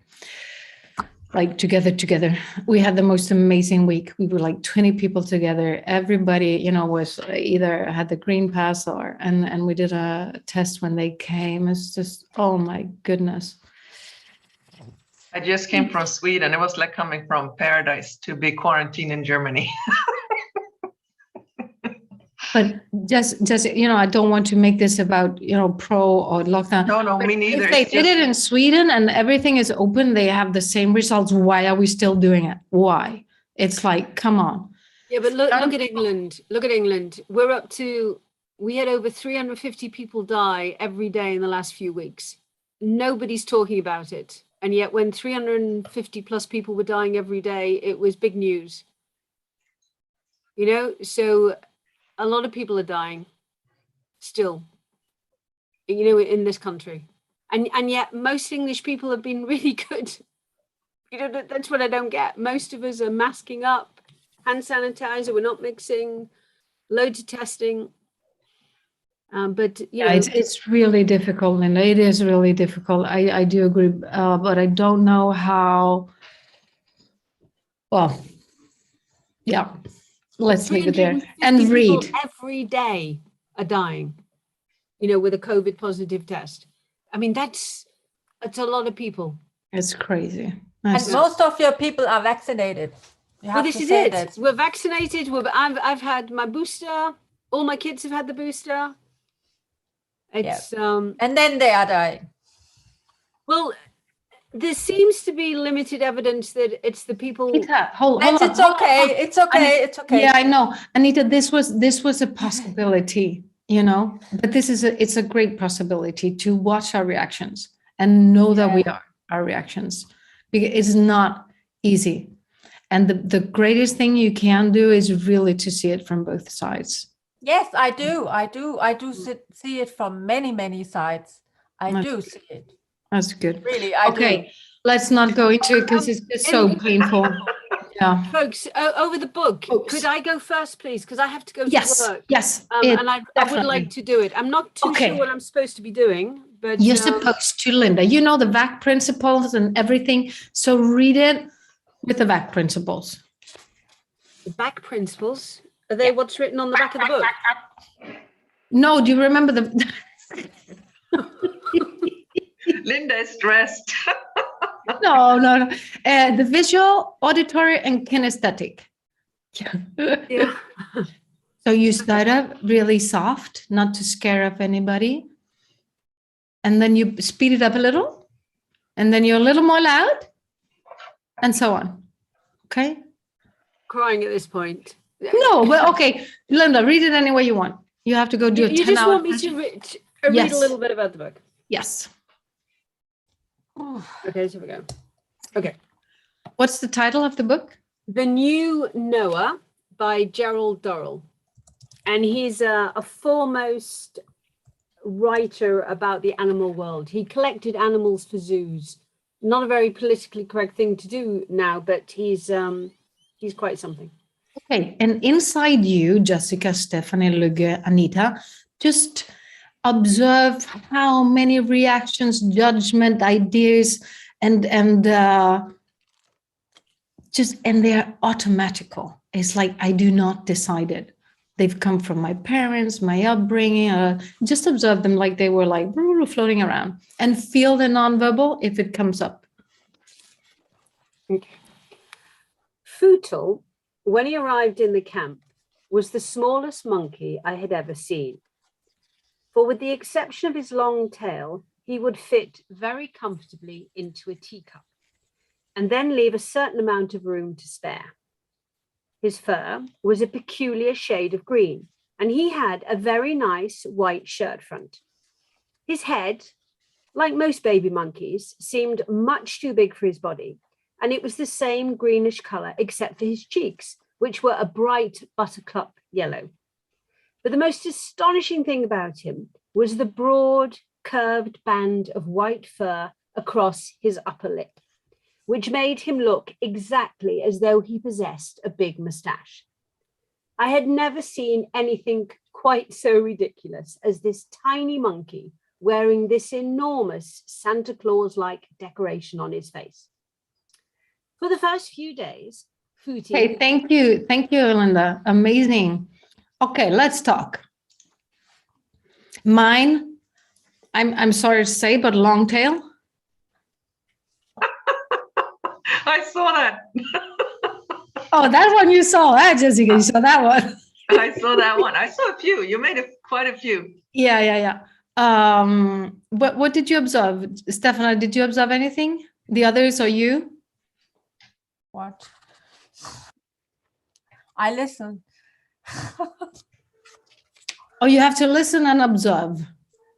Like together. We had the most amazing week. We were like 20 people together. Everybody, was either had the green pass and we did a test when they came. It's just, oh my goodness. I just came from Sweden. It was like coming from paradise to be quarantined in Germany. But just I don't want to make this about pro or lockdown. No, but me neither. If they did it in Sweden and everything is open, they have the same results. Why are we still doing it? Why? It's like, come on. Yeah, but look at England. Look at England. We had over 350 people die every day in the last few weeks. Nobody's talking about it. And yet when 350 plus people were dying every day, it was big news. So a lot of people are dying still, in this country. And yet most English people have been really good. That's what I don't get. Most of us are masking up, hand sanitizer, we're not mixing, loads of testing. But it's really difficult, Linda. It is really difficult. I do agree, but I don't know how. Well, yeah. Let's leave it there and read. Every day are dying, with a COVID positive test. I mean, that's a lot of people. It's crazy. And most of your people are vaccinated. Well, this is it. We're vaccinated. I've had my booster. All my kids have had the booster. It's and then they are dying. Well, there seems to be limited evidence that it's the people. Anita, hold on. It's okay. Yeah, I know, Anita. This was a possibility, but it's a great possibility to watch our reactions and know that we are our reactions, because it's not easy. And the greatest thing you can do is really to see it from both sides. Yes, I do. I do see it from many sides. I do see it. That's good. Really, I do. Let's not go into it because it's just so painful. Yeah. Folks, over the book, could I go first, please? Because I have to go to work. Yes. And I would like to do it. I'm not too sure what I'm supposed to be doing, but you're supposed to, Linda. You know the VAC principles and everything. So read it with the VAC principles. The VAC principles? Are they what's written on the back of the book? No, do you remember the... Linda is stressed. No. The visual, auditory, and kinesthetic. Yeah. So you start up really soft, not to scare off anybody. And then you speed it up a little. And then you're a little more loud. And so on. Okay? Crying at this point. No, well, okay. Linda, read it any way you want. You have to go do a 10-hour. You just want me to read a little bit about the book? Yes. Okay, so we go. Okay. What's the title of the book? The New Noah by Gerald Durrell. And he's a foremost writer about the animal world. He collected animals for zoos. Not a very politically correct thing to do now, but he's quite something. Okay, and inside you, Jessica, Stephanie, Lykke, Anita, just observe how many reactions, judgment, ideas, and they're automatical. It's like I do not decide it. They've come from my parents, my upbringing. Just observe them like they were like floating around, and feel the nonverbal if it comes up. Okay. Futal, when he arrived in the camp, was the smallest monkey I had ever seen. For with the exception of his long tail, he would fit very comfortably into a teacup and then leave a certain amount of room to spare. His fur was a peculiar shade of green, and he had a very nice white shirt front. His head, like most baby monkeys, seemed much too big for his body, and it was the same greenish color except for his cheeks, which were a bright buttercup yellow. But the most astonishing thing about him was the broad, curved band of white fur across his upper lip, which made him look exactly as though he possessed a big moustache. I had never seen anything quite so ridiculous as this tiny monkey wearing this enormous Santa Claus-like decoration on his face. For the first few days, Footy... Hey, thank you, Linda. Amazing. Okay, let's talk. Mine, I'm sorry to say, but long tail. I saw that. Oh, that one you saw, Jessica? You saw that one? I saw that one. I saw a few. You made quite a few. Yeah. What did you observe, Stefana? Did you observe anything? The others or you? What? I listen. Oh, you have to listen and observe.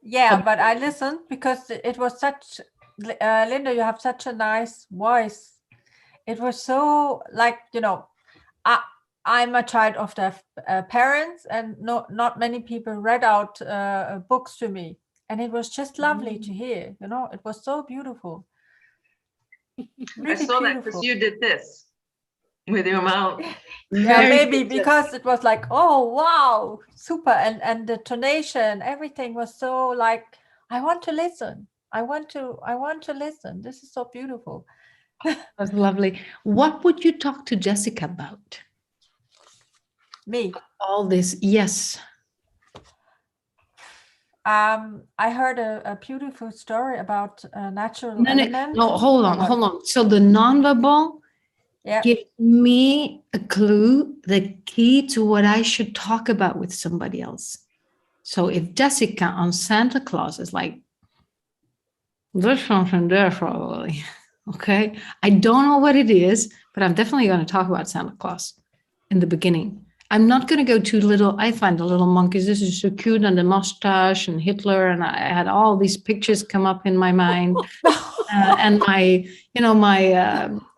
Yeah, but I listened because it was such, Linda, you have such a nice voice. It was so like, I'm a child of the parents, and not many people read out books to me. And it was just lovely to hear, it was so beautiful. Really I saw beautiful. That because you did this with your mouth. Yeah, maybe because it was like, oh, wow, super. And the tonation, everything was so like, I want to listen. I want to listen. This is so beautiful. That's lovely. What would you talk to Jessica about? Me. All this, yes. I heard a beautiful story about natural element. No, hold on. So the nonverbal gives me a clue, the key to what I should talk about with somebody else. So if Jessica on Santa Claus is like, there's something there probably. Okay. I don't know what it is, but I'm definitely going to talk about Santa Claus in the beginning. I'm not going to go too little. I find the little monkeys, this is so cute, and the mustache and Hitler. And I had all these pictures come up in my mind. And my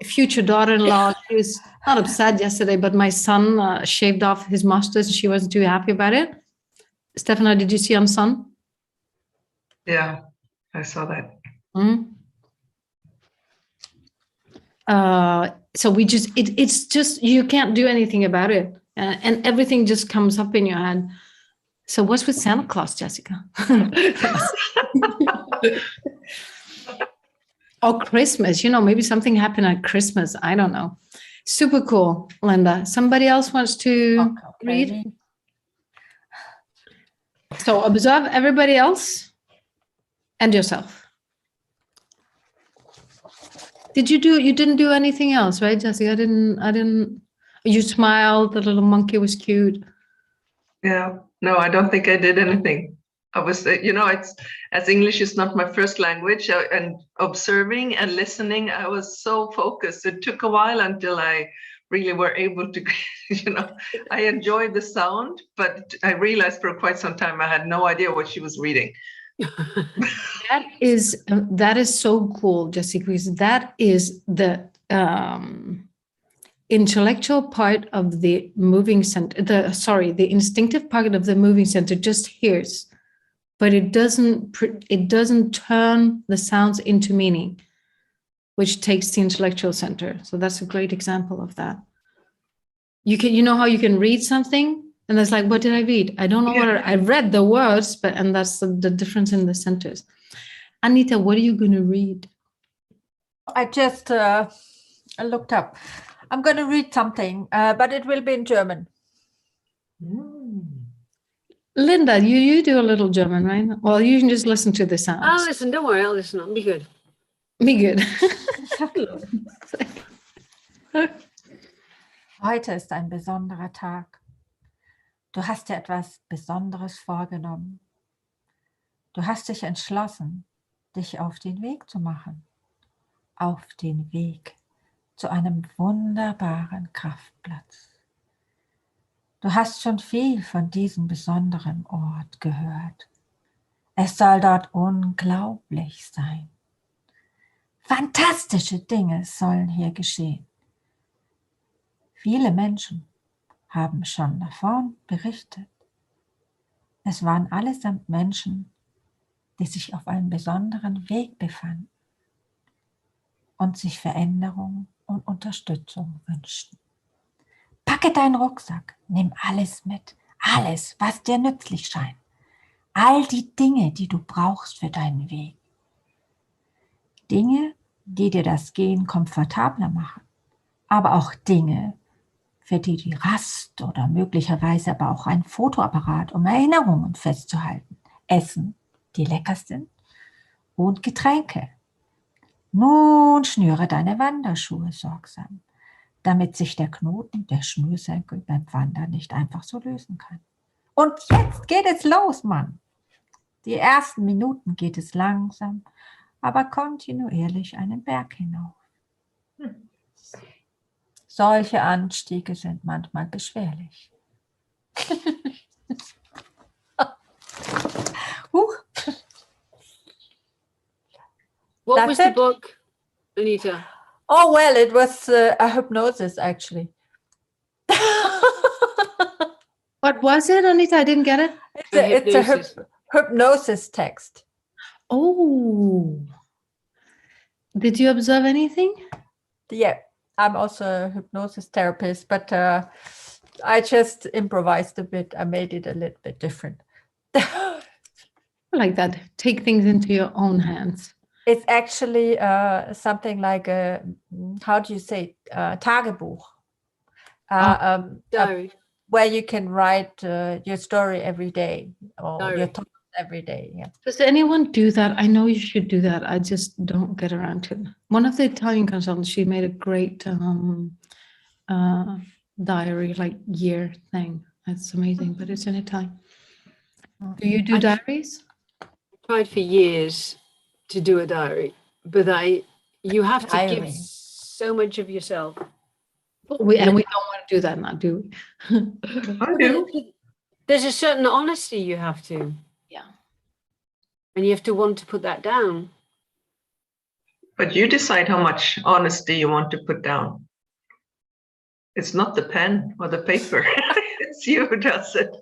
future daughter-in-law, she was Not upset yesterday, but my son shaved off his mustache and she wasn't too happy about it. Stefano, did you see on son? Yeah, I saw that. Mm-hmm. So we just, it's just, you can't do anything about it. And everything just comes up in your head. So what's with Santa Claus, Jessica? Or Christmas, maybe something happened at Christmas. I don't know. Super cool, Linda. Somebody else wants to read? So observe everybody else and yourself. You didn't do anything else, right, Jessica? I didn't, you smiled, the little monkey was cute. Yeah, no, I don't think I did anything. I was, it's, as English is not my first language, and observing and listening, I was so focused. It took a while until I really were able to, I enjoyed the sound, but I realized for quite some time I had no idea what she was reading. That is so cool, Jessica, because that is the intellectual part of the moving center, the instinctive part of the moving center just hears, but it doesn't turn the sounds into meaning, which takes the intellectual center. So that's a great example of that. You know how you can read something and it's like, what did I read? I don't know what I read the words, and that's the difference in the centers. Anita, what are you going to read? I just looked up. I'm going to read something, but it will be in German. Linda, you do a little German, right? Well, you can just listen to the sounds. I'll listen. Don't worry. I'll listen. I'll be good. Be good. Heute ist ein besonderer Tag. Du hast dir etwas Besonderes vorgenommen. Du hast dich entschlossen, dich auf den Weg zu machen. Auf den Weg zu einem wunderbaren Kraftplatz. Du hast schon viel von diesem besonderen Ort gehört. Es soll dort unglaublich sein. Fantastische Dinge sollen hier geschehen. Viele Menschen haben schon davon berichtet. Es waren allesamt Menschen, die sich auf einem besonderen Weg befanden und sich Veränderung und Unterstützung wünschten. Packe deinen Rucksack, nimm alles mit, alles, was dir nützlich scheint. All die Dinge, die du brauchst für deinen Weg. Dinge, die dir das Gehen komfortabler machen, aber auch Dinge, für die Rast oder möglicherweise aber auch ein Fotoapparat, um Erinnerungen festzuhalten. Essen, die lecker sind, und Getränke. Nun schnüre deine Wanderschuhe sorgsam, damit sich der Knoten der Schnürsenkel beim Wandern nicht einfach so lösen kann. Und jetzt geht es los, Mann. Die ersten Minuten geht es langsam, aber kontinuierlich einen Berg hinauf. Solche Anstiege sind manchmal beschwerlich. What was the book, Anita? Oh, well, it was a hypnosis, actually. What was it, Anita? I didn't get it. It's a hypnosis text. Oh. Did you observe anything? Yeah, I'm also a hypnosis therapist, but I just improvised a bit. I made it a little bit different. Like that. Take things into your own hands. It's actually something like a, how do you say, Tagebuch. Diary. Where you can write your story every day or your thoughts every day. Yeah. Does anyone do that? I know you should do that. I just don't get around to it. One of the Italian consultants, she made a great diary, like year thing. That's amazing, but it's in Italian. Do you do diaries? I tried for years to do a diary, but you have to give so much of yourself. We don't want to do that now, do we? I do. There's a certain honesty you have to. Yeah. And you have to want to put that down. But you decide how much honesty you want to put down. It's not the pen or the paper. It's you who does it.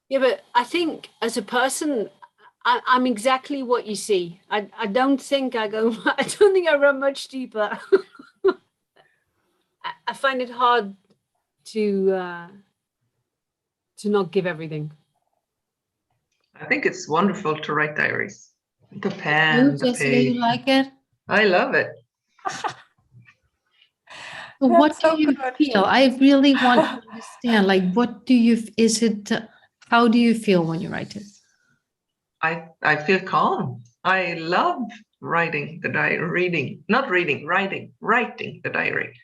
Yeah, but I think as a person, I'm exactly what you see. I don't think I go, I don't think I run much deeper. I find it hard to not give everything. I think it's wonderful to write diaries. The pen, the Jessica, page. you like it? I love it. What so do you good. feel? I really want to understand, like, what do you, is it, how do you feel when you write it? I feel calm. I love writing the diary, writing the diary.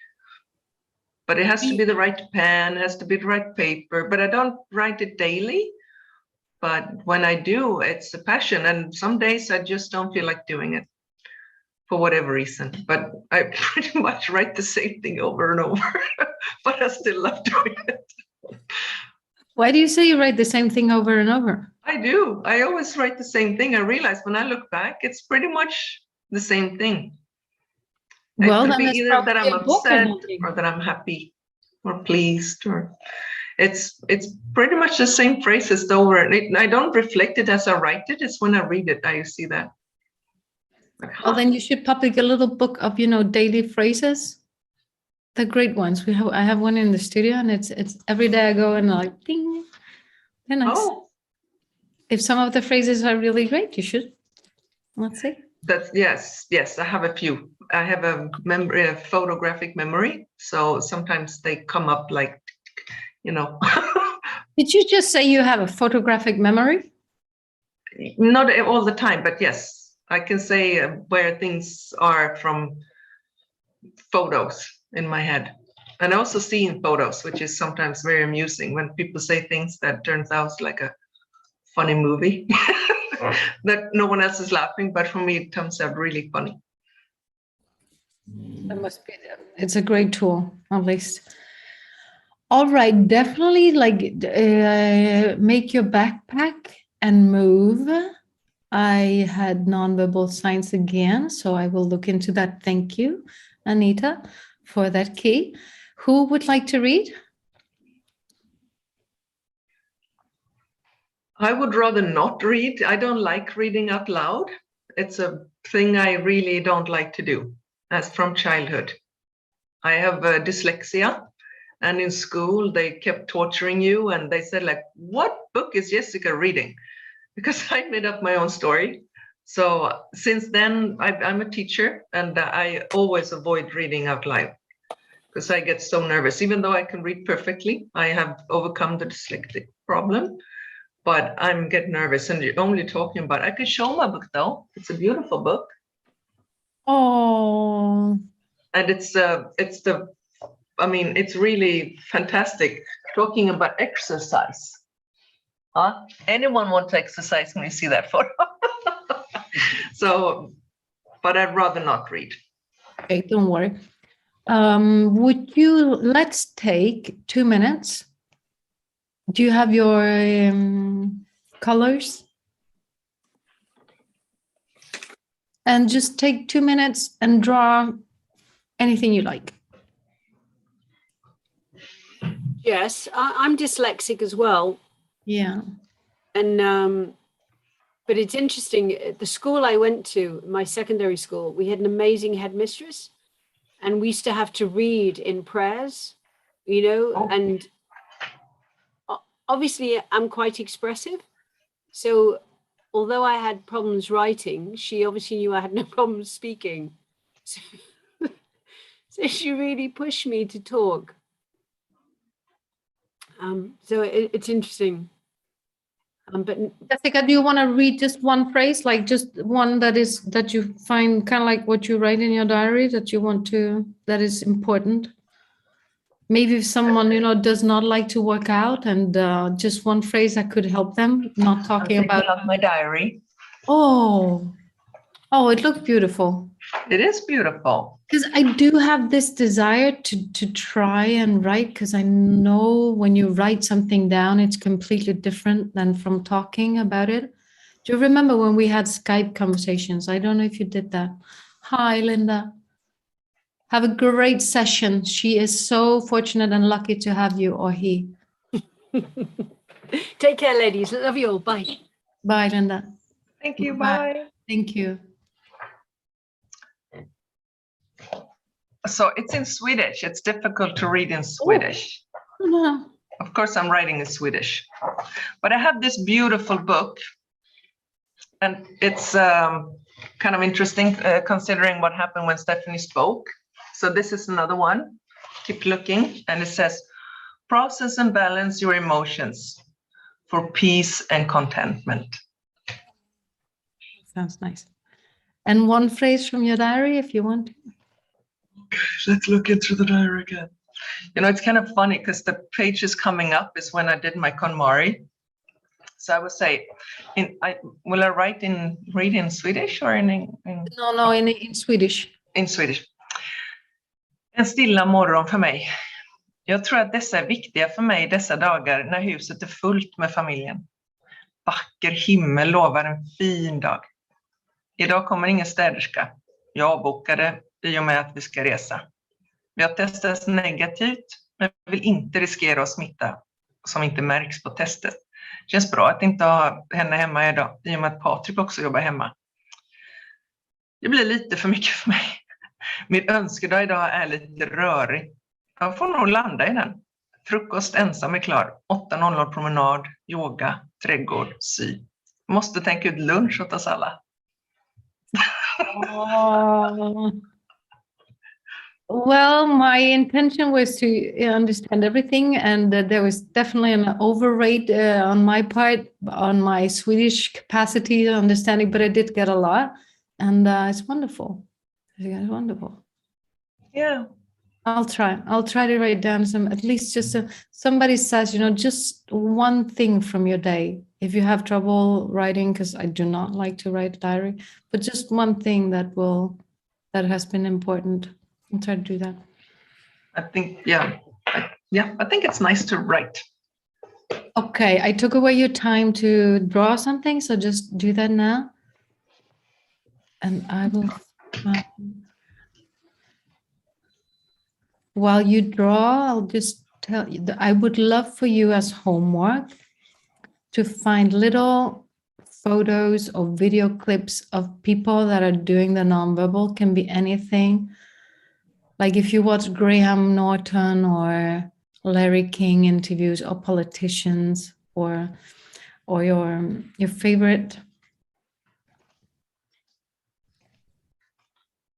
But it has to be the right pen, has to be the right paper. But I don't write it daily. But when I do, it's a passion. And some days I just don't feel like doing it for whatever reason. But I pretty much write the same thing over and over. But I still love doing it. Why do you say you write the same thing over and over? I do. I always write the same thing. I realize when I look back, it's pretty much the same thing. Well, it could then be it's either that I'm probably a book or upset something. or that I'm happy or pleased, or it's pretty much the same phrases over. I don't reflect it as I write it. It's when I read it I see that. Well, then you should publish a little book of, daily phrases. The great ones. I have one in the studio, and it's every day I go and like ding. They're nice. Oh, If some of the phrases are really great, you should. Let's see. that's yes. I have a few. I have a photographic memory, so sometimes they come up like, Did you just say you have a photographic memory? Not all the time, but yes, I can say where things are from photos in my head. And I also see in photos, which is sometimes very amusing when people say things that turns out like a funny movie that no one else is laughing, but for me it turns out really funny. That must be. It's a great tool, at least. All right, definitely make your backpack and move. I had nonverbal signs again, so I will look into that. Thank you, Anita, for that key. Who would like to read? I would rather not read. I don't like reading out loud. It's a thing I really don't like to do, as from childhood. I have dyslexia, and in school they kept torturing you, and they said like, what book is Jessica reading? Because I made up my own story. So since then, I'm a teacher, and I always avoid reading out loud because I get so nervous. Even though I can read perfectly, I have overcome the dyslexic problem, but I'm getting nervous. And you're only talking about, I can show my book though. It's a beautiful book. Oh. And it's really fantastic. Talking about exercise. Huh? Anyone want to exercise when you see that photo? So, but I'd rather not read. Okay, don't worry. Let's take 2 minutes. Do you have your colors? And just take 2 minutes and draw anything you like. Yes, I'm dyslexic as well. Yeah. And but it's interesting. At the school I went to, my secondary school, we had an amazing headmistress, and we used to have to read in prayers, and obviously I'm quite expressive. So although I had problems writing, she obviously knew I had no problems speaking. So she really pushed me to talk. So it's interesting. But Jessica, do you want to read just one phrase, like just one that you find kind of like what you write in your diary that is important? Maybe if someone, does not like to work out, and just one phrase that could help them, not talking about my diary. Oh, it looks beautiful. It is beautiful. Because I do have this desire to try and write, because I know when you write something down, it's completely different than from talking about it. Do you remember when we had Skype conversations? I don't know if you did that. Hi, Linda. Have a great session. She is so fortunate and lucky to have you, or he. Take care, ladies. Love you all. Bye. Bye, Linda. Thank you. Bye. Bye. Thank you. So it's in Swedish. It's difficult to read in Swedish. Oh, no. Of course, I'm writing in Swedish. But I have this beautiful book. And it's kind of interesting considering what happened when Stephanie spoke. So this is another one. Keep looking. And it says, process and balance your emotions for peace and contentment. Sounds nice. And one phrase from your diary, if you want. Let's look into the diary again. You know, it's kind of funny because the pages coming up is when I did my KonMari. So I would say, will I read in Swedish or in No, in Swedish. In Swedish. En stilla morgon för mig. Jag tror att dessa är viktiga för mig dessa dagar när huset är fullt med familjen. Vacker himmel lovar en fin dag. Idag kommer ingen städerska. Jag avbokade i och med att vi ska resa. Vi har testat negativt, men vill inte riskera att smitta som inte märks på testet. Det känns bra att inte ha henne hemma idag, i och med att Patrik också jobbar hemma. Det blir lite för mycket för mig. Min önskedag idag är lite rörig. Jag får nog landa i den. Frukost ensam är klar. 8:00 promenad, yoga, trädgård, sy. Måste tänka ut lunch åt oss alla. Oh. Well, my intention was to understand everything, and there was definitely an overrate on my part on my Swedish capacity understanding, but I did get a lot, and it's wonderful. It's wonderful. Yeah. I'll try to write down some, at least just somebody says, just one thing from your day. If you have trouble writing, because I do not like to write a diary, but just one thing that has been important. I'll try to do that. I think, I think it's nice to write. Okay, I took away your time to draw something, so just do that now. And I will, while you draw, I'll just tell you that I would love for you as homework to find little photos or video clips of people that are doing the nonverbal. Can be anything. Like if you watch Graham Norton or Larry King interviews, or politicians, or your favorite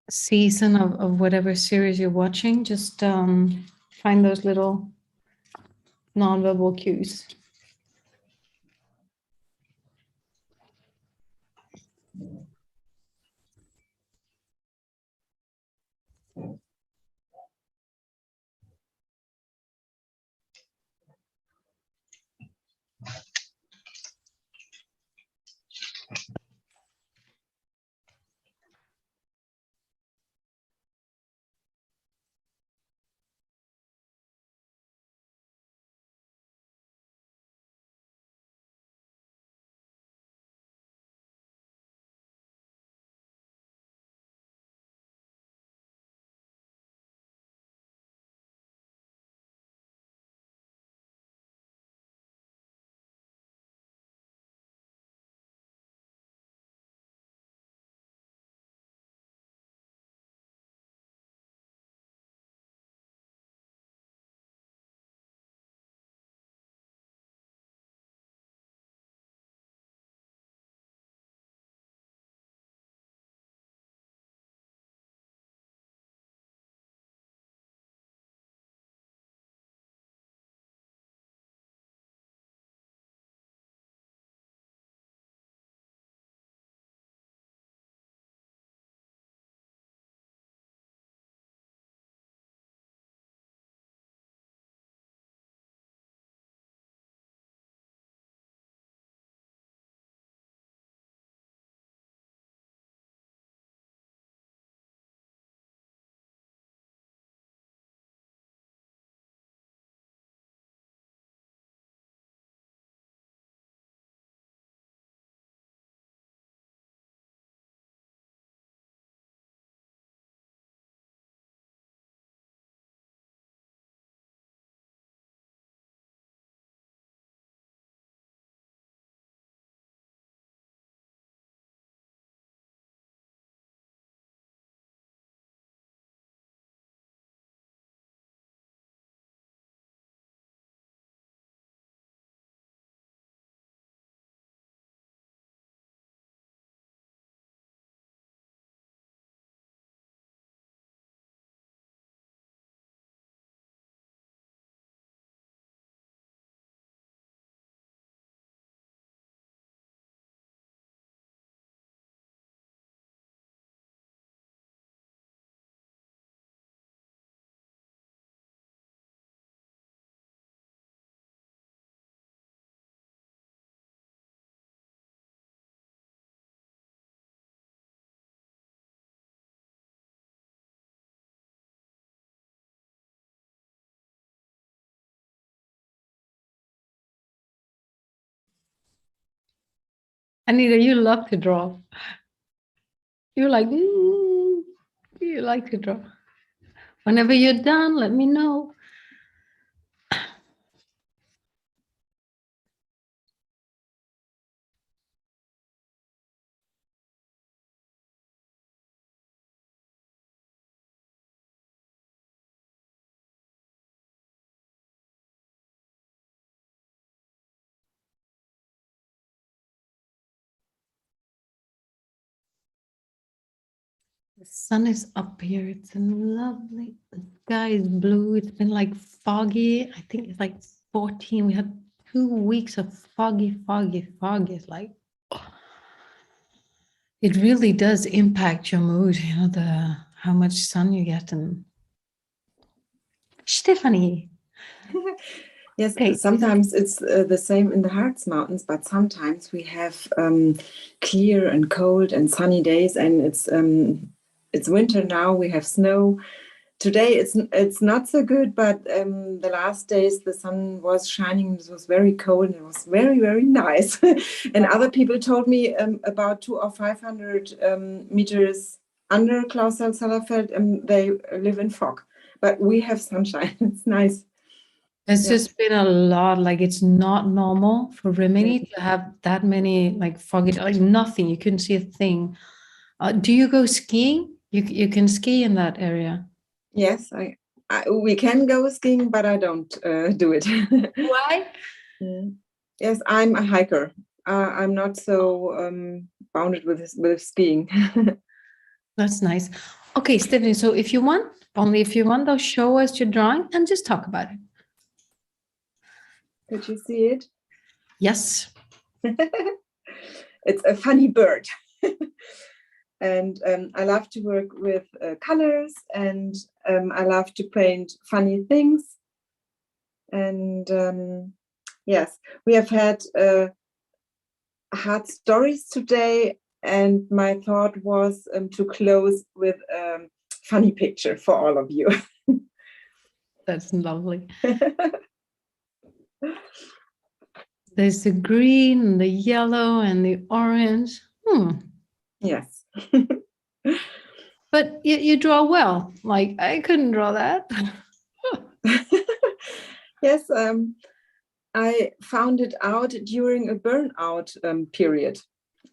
season of whatever series you're watching, just find those little nonverbal cues. Anita, you love to draw. You're like, you like to draw. Whenever you're done, let me know. The sun is up here. It's lovely. The sky is blue. It's been like foggy. I think it's like 14. We had 2 weeks of foggy. It's like, it really does impact your mood, you know, how much sun you get. And Stephanie. Yes, Okay. sometimes it's the same in the Harz Mountains, but sometimes we have clear and cold and sunny days, and it's winter now. We have snow. Today it's not so good, but the last days the sun was shining. It was very cold and it was very, very nice. And other people told me about 200 or 500 meters under Clausthal-Zellerfeld, they live in fog. But we have sunshine. It's nice. It's just been a lot. Like, it's not normal for Rimini to have that many like foggy, like nothing. You couldn't see a thing. Do you go skiing? You can ski in that area. Yes, we can go skiing, but I don't do it. Why? Yes, I'm a hiker. I'm not so bounded with skiing. That's nice. Okay, Stephanie, so if you want, only if you want, though, show us your drawing and just talk about it. Could you see it? Yes. It's a funny bird. And I love to work with colors, and I love to paint funny things. And yes, we have had hard stories today, and my thought was to close with a funny picture for all of you. That's lovely. There's the green and the yellow and the orange. Yes. But you draw well. Like, I couldn't draw that. Yes, I found it out during a burnout period.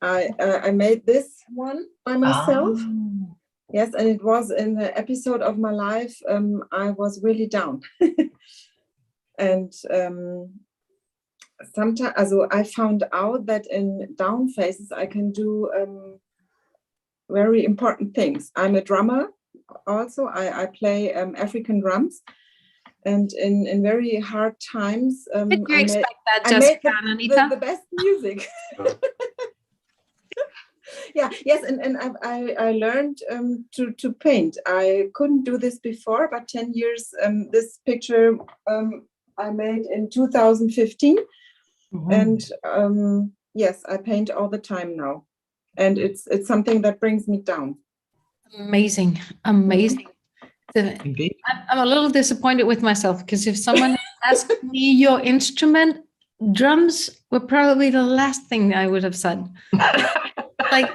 I made this one by myself. Yes, and it was in the episode of my life I was really down. And sometimes, also I found out that in down phases I can do very important things. I'm a drummer also. I play African drums. And in very hard times, Did you expect that, I Jessica made and Anita? the best music. Yeah, yes, and I learned to paint. I couldn't do this before, but 10 years, this picture I made in 2015. And yes, I paint all the time now. And it's something that brings me down. Amazing. I'm a little disappointed with myself, because if someone asked me your instrument, drums were probably the last thing I would have said. Like,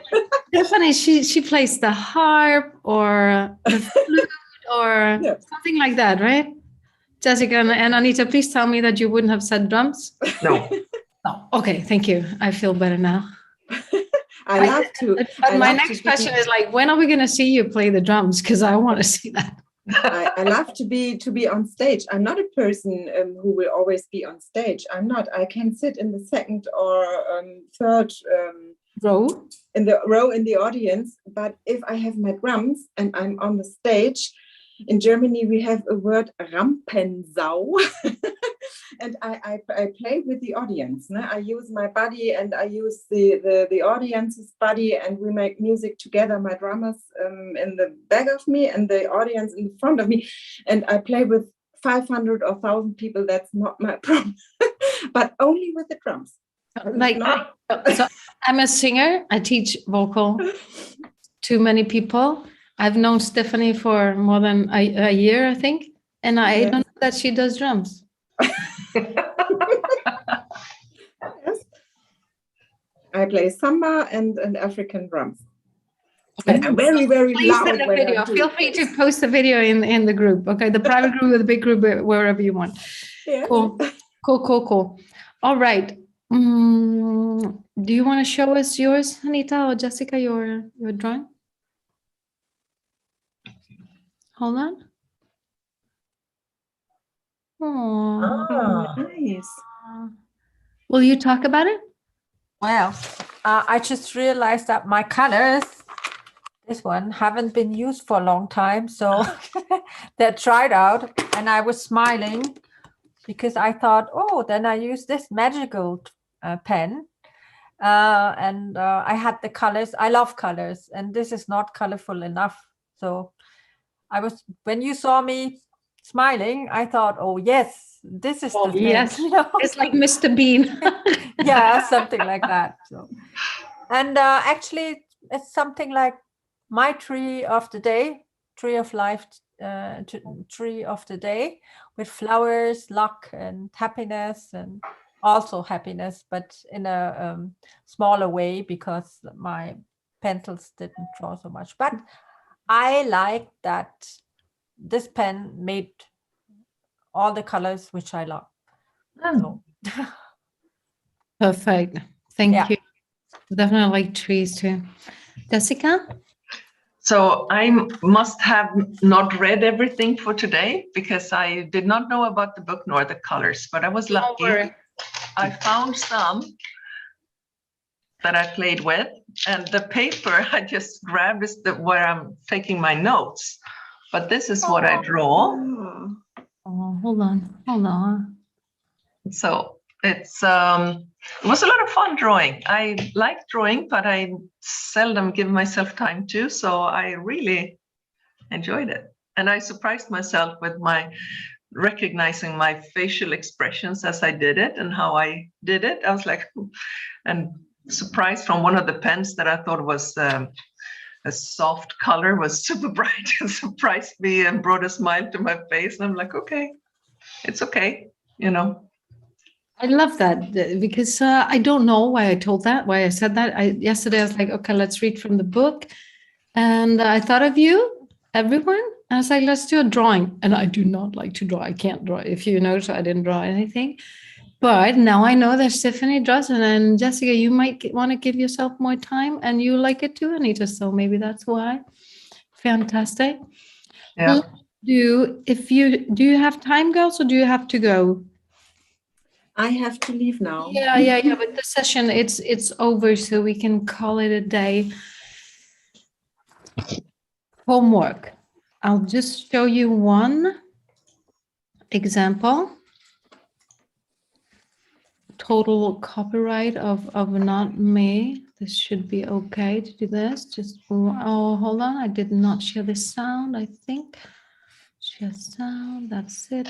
Stephanie, she plays the harp or the flute or something like that, right? Jessica and Anita, please tell me that you wouldn't have said drums. No. Oh, okay, thank you. I feel better now. I love to. But my next question is, like, when are we going to see you play the drums? Because I want to see that. I love to be on stage. I'm not a person who will always be on stage. I'm not. I can sit in the second or third row in the audience. But if I have my drums and I'm on the stage, in Germany we have a word Rampensau, and I play with the audience. No? I use my body and I use the audience's body, and we make music together. My drummers in the back of me and the audience in front of me, and I play with 500 or 1,000 people. That's not my problem, but only with the drums. Like, so I'm a singer. I teach vocal to many people. I've known Stephanie for more than a year, I think, and I don't know that she does drums. Yes. I play samba and African drums. Okay. And I'm very, very Please loud. send a when I video. do Feel it. free to post a video in the group. Okay, the private group or the big group, wherever you want. Yeah. Cool. All right. Do you want to show us yours, Anita or Jessica, your drawing? Hold on. Oh, Nice. will you talk about it? Well, I just realized that my colors, this one, haven't been used for a long time. So they're tried out, and I was smiling because I thought, oh, then I use this magical pen. And I had the colors. I love colors, and this is not colorful enough. So when you saw me smiling, I thought, oh, yes, this is the thing. Yes, it's like Mr. Bean. Yeah, something like that. So, and actually, it's something like my tree of the day, tree of life, tree of the day, with flowers, luck, and happiness, and also happiness, but in a smaller way because my pencils didn't draw so much. But I like that this pen made all the colors which I love. So. Perfect. Thank you. Definitely like trees too. Jessica? So I must have not read everything for today because I did not know about the book nor the colors, but I was lucky. I found some that I played with, and the paper I just grabbed is where I'm taking my notes. But this is what I draw. Oh, hold on. So it was a lot of fun drawing. I like drawing, but I seldom give myself time to, so I really enjoyed it. And I surprised myself with recognizing my facial expressions as I did it and how I did it. I was like, and surprised from one of the pens that I thought was a soft color was super bright and surprised me and brought a smile to my face. And I'm like, okay, it's okay, I love that because I don't know why I said that. Yesterday I was like, okay, let's read from the book. And I thought of you, everyone. And I was like, let's do a drawing. And I do not like to draw. I can't draw. If you notice, I didn't draw anything. But now I know that Stephanie draws. And Jessica, you might want to give yourself more time. And you like it too, Anita. So maybe that's why. Fantastic. Yeah. Do you have time, girls, or do you have to go? I have to leave now. Yeah. But the session, it's over, so we can call it a day. Homework. I'll just show you one example. Total copyright of not me. This should be okay to do this. Hold on. I did not share the sound, I think. Share sound, that's it.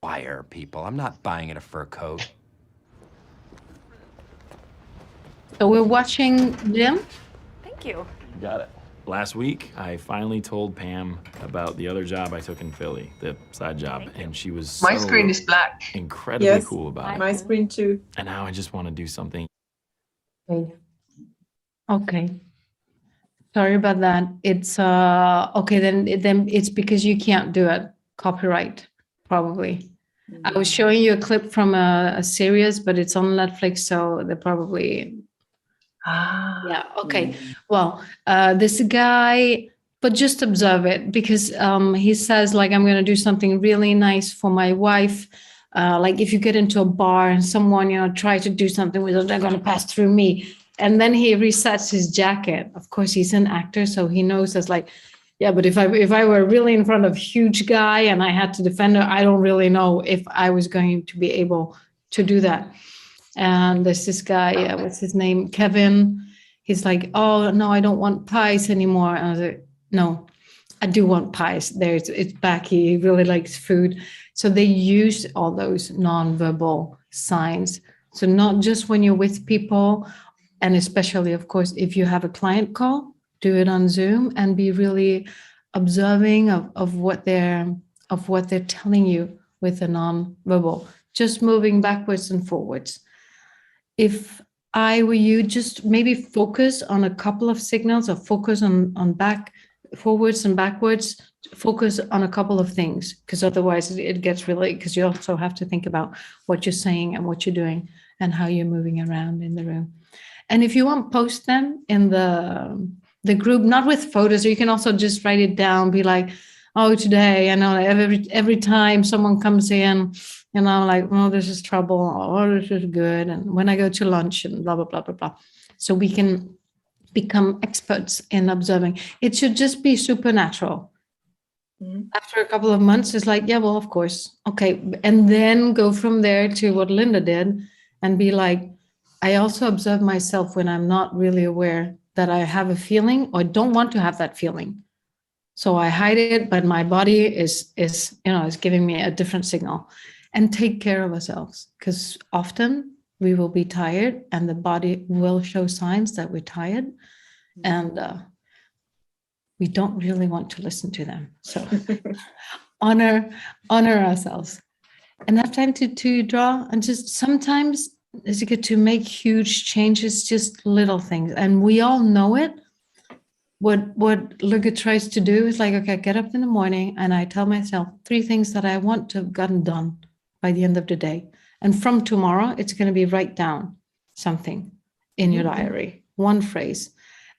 Wire people. I'm not buying it a fur coat. So we're watching Jim. Thank you. Got it. Last week, I finally told Pam about the other job I took in Philly, the side job, and she was my screen is black. Incredibly cool about it. My screen too. And now I just want to do something. Okay. Sorry about that. It's okay. Then it's because you can't do it. Copyright, probably. I was showing you a clip from a series, but it's on Netflix, so they're probably. Yeah. Okay. Well, this guy, but just observe it because he says like, I'm going to do something really nice for my wife. Like if you get into a bar and someone, try to do something with it, they're going to pass through me. And then he resets his jacket. Of course, he's an actor, so he knows it's like, yeah, but if I were really in front of a huge guy and I had to defend her, I don't really know if I was going to be able to do that. And there's this guy, what's his name? Kevin. He's like, oh, no, I don't want pies anymore. And I was like, no, I do want pies. It's back. He really likes food. So they use all those nonverbal signs. So not just when you're with people, and especially, of course, if you have a client call, do it on Zoom and be really observing of what they're telling you with the nonverbal. just moving backwards and forwards. If I were you, just maybe focus on a couple of signals, or focus on back, forwards and backwards, focus on a couple of things, because otherwise it gets really, because you also have to think about what you're saying and what you're doing and how you're moving around in the room. And if you want, post them in the group, not with photos, or you can also just write it down, be like, oh, today, I know every time someone comes in, and I'm like, oh, this is trouble, oh, this is good. And when I go to lunch and blah, blah, blah, blah, blah. So we can become experts in observing. It should just be supernatural. After a couple of months, it's like, yeah, well, of course. Okay. And then go from there to what Linda did and be like, I also observe myself when I'm not really aware that I have a feeling or don't want to have that feeling. So I hide it, but my body is giving me a different signal. And take care of ourselves, because often we will be tired and the body will show signs that we're tired, and we don't really want to listen to them. So honor ourselves and have time to draw. And just sometimes it's good to make huge changes, just little things. And we all know it. What Lykke tries to do is like, okay, I get up in the morning and I tell myself 3 things that I want to have gotten done by the end of the day. And from tomorrow, it's going to be write down something in your diary, 1 phrase.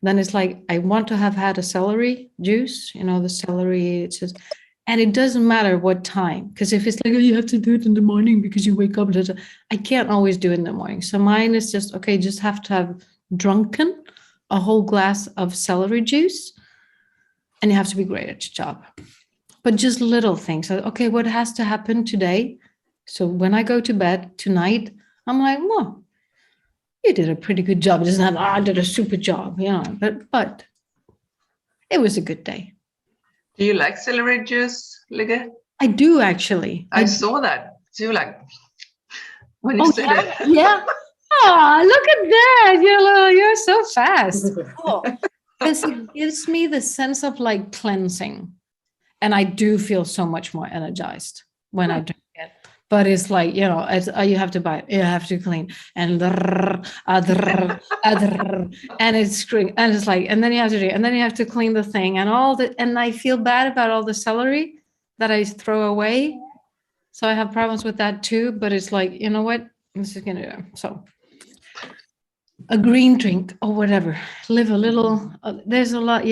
Then it's like, I want to have had a celery juice, the celery, it's just, and it doesn't matter what time, because if it's like, oh, you have to do it in the morning because you wake up, I can't always do it in the morning. So mine is just, okay, just have to have drunken a whole glass of celery juice, and you have to be great at your job. But just little things. So, okay, what has to happen today? So when I go to bed tonight, I'm like, well, you did a pretty good job. It doesn't have, I did a super job, but it was a good day. Do you like celery juice, Lykke? I do, actually. I saw that. So you like, when you said it. Yeah. Oh, look at that. You're so fast. Cool. Because it gives me the sense of like cleansing. And I do feel so much more energized when I drink it. But it's like, you have to buy it, you have to clean, and and it's like, and then you have to do, and then you have to clean the thing and all that. And I feel bad about all the celery that I throw away. So I have problems with that too. But it's like, you know what? This is gonna do. So a green drink or whatever. Live a little. There's a lot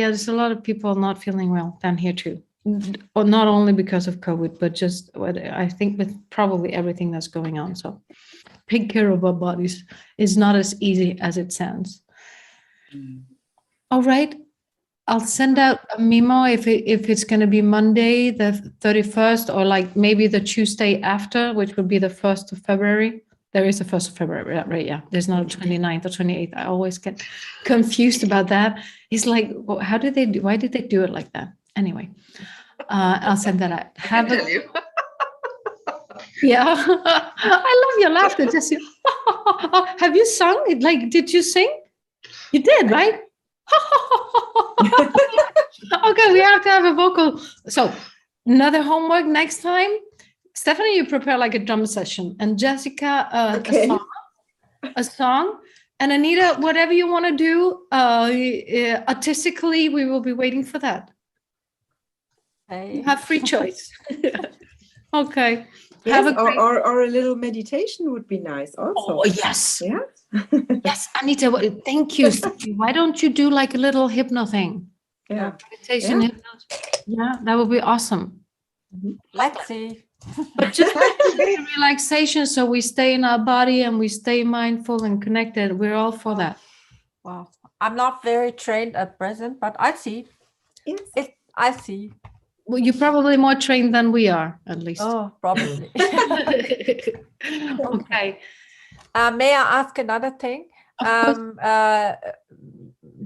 of people not feeling well down here too. Or not only because of COVID, but just I think with probably everything that's going on. So take care of our bodies is not as easy as it sounds. All right. I'll send out a memo if it's going to be Monday, the 31st, or like maybe the Tuesday after, which would be the 1st of February. There is a 1st of February, right? Yeah. There's not a 29th or 28th. I always get confused about that. It's like, well, why did they do it like that? Anyway, I'll send that out. Tell you. Yeah, I love your laughter, Jessie. Have you sung? Like, did you sing? You did, right? Okay, we have to have a vocal. So, another homework next time. Stephanie, you prepare like a drum session, and Jessica, a song. And Anita, whatever you want to do, artistically, we will be waiting for that. You have free choice. Okay. Yes, or a little meditation would be nice also. Oh, yes. Yeah. Yes, Anita, thank you. Why don't you do like a little hypno thing? Yeah. Meditation, hypno. Yeah, that would be awesome. Let's see. But just relaxation, so we stay in our body and we stay mindful and connected. We're all for that. Wow. I'm not very trained at present, but I see. Yes. I see. Well, you're probably more trained than we are, at least. Oh, probably. Okay. May I ask another thing?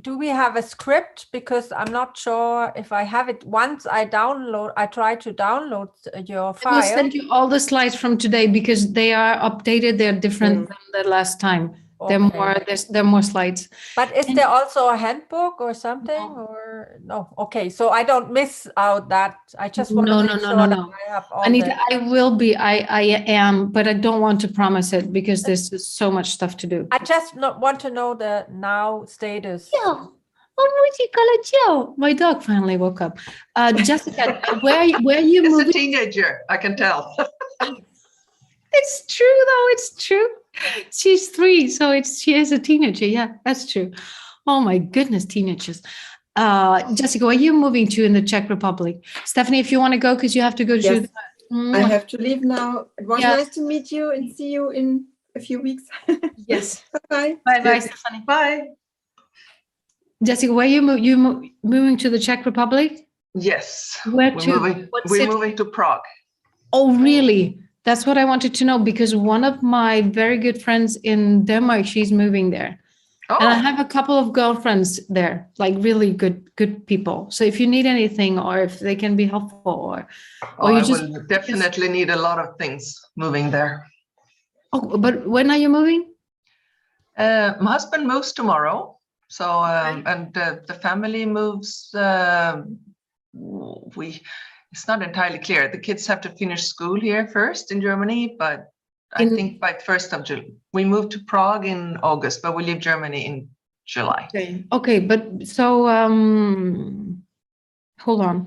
Do we have a script? Because I'm not sure if I have it. Once I try to download your file. I will send you all the slides from today because they are updated. They're different than the last time. There are more. There are more slides. But is there also a handbook or something, or no? Okay, so I don't miss out that. I just want to make sure that I have all Anita, the. I will be. I am, but I don't want to promise it because there's so much stuff to do. I just want to know the now status. Joe. Oh, Joe. My dog finally woke up. Jessica, where are you It's moving? a teenager, I can tell. It's true, though. It's true. She's 3, so she is a teenager. Yeah, that's true. Oh my goodness, teenagers. Jessica, where are you moving to in the Czech Republic? Stephanie, if you want to go, because you have to go to. Yes, I have to leave now. It was nice to meet you and see you in a few weeks. Yes. Bye. Bye, Stephanie. Bye. Jessica, where are you moving to the Czech Republic? Yes. Where We're moving to Prague. Oh, really? That's what I wanted to know, because one of my very good friends in Denmark, she's moving there. Oh. And I have a couple of girlfriends there, like really good people. So if you need anything, or if they can be helpful, or you I just will definitely need a lot of things moving there. Oh, but when are you moving? My husband moves tomorrow. So, and the family moves, it's not entirely clear. The kids have to finish school here first in Germany, but I think by 1st of July. We moved to Prague in August, but we leave Germany in July. Okay, but so hold on.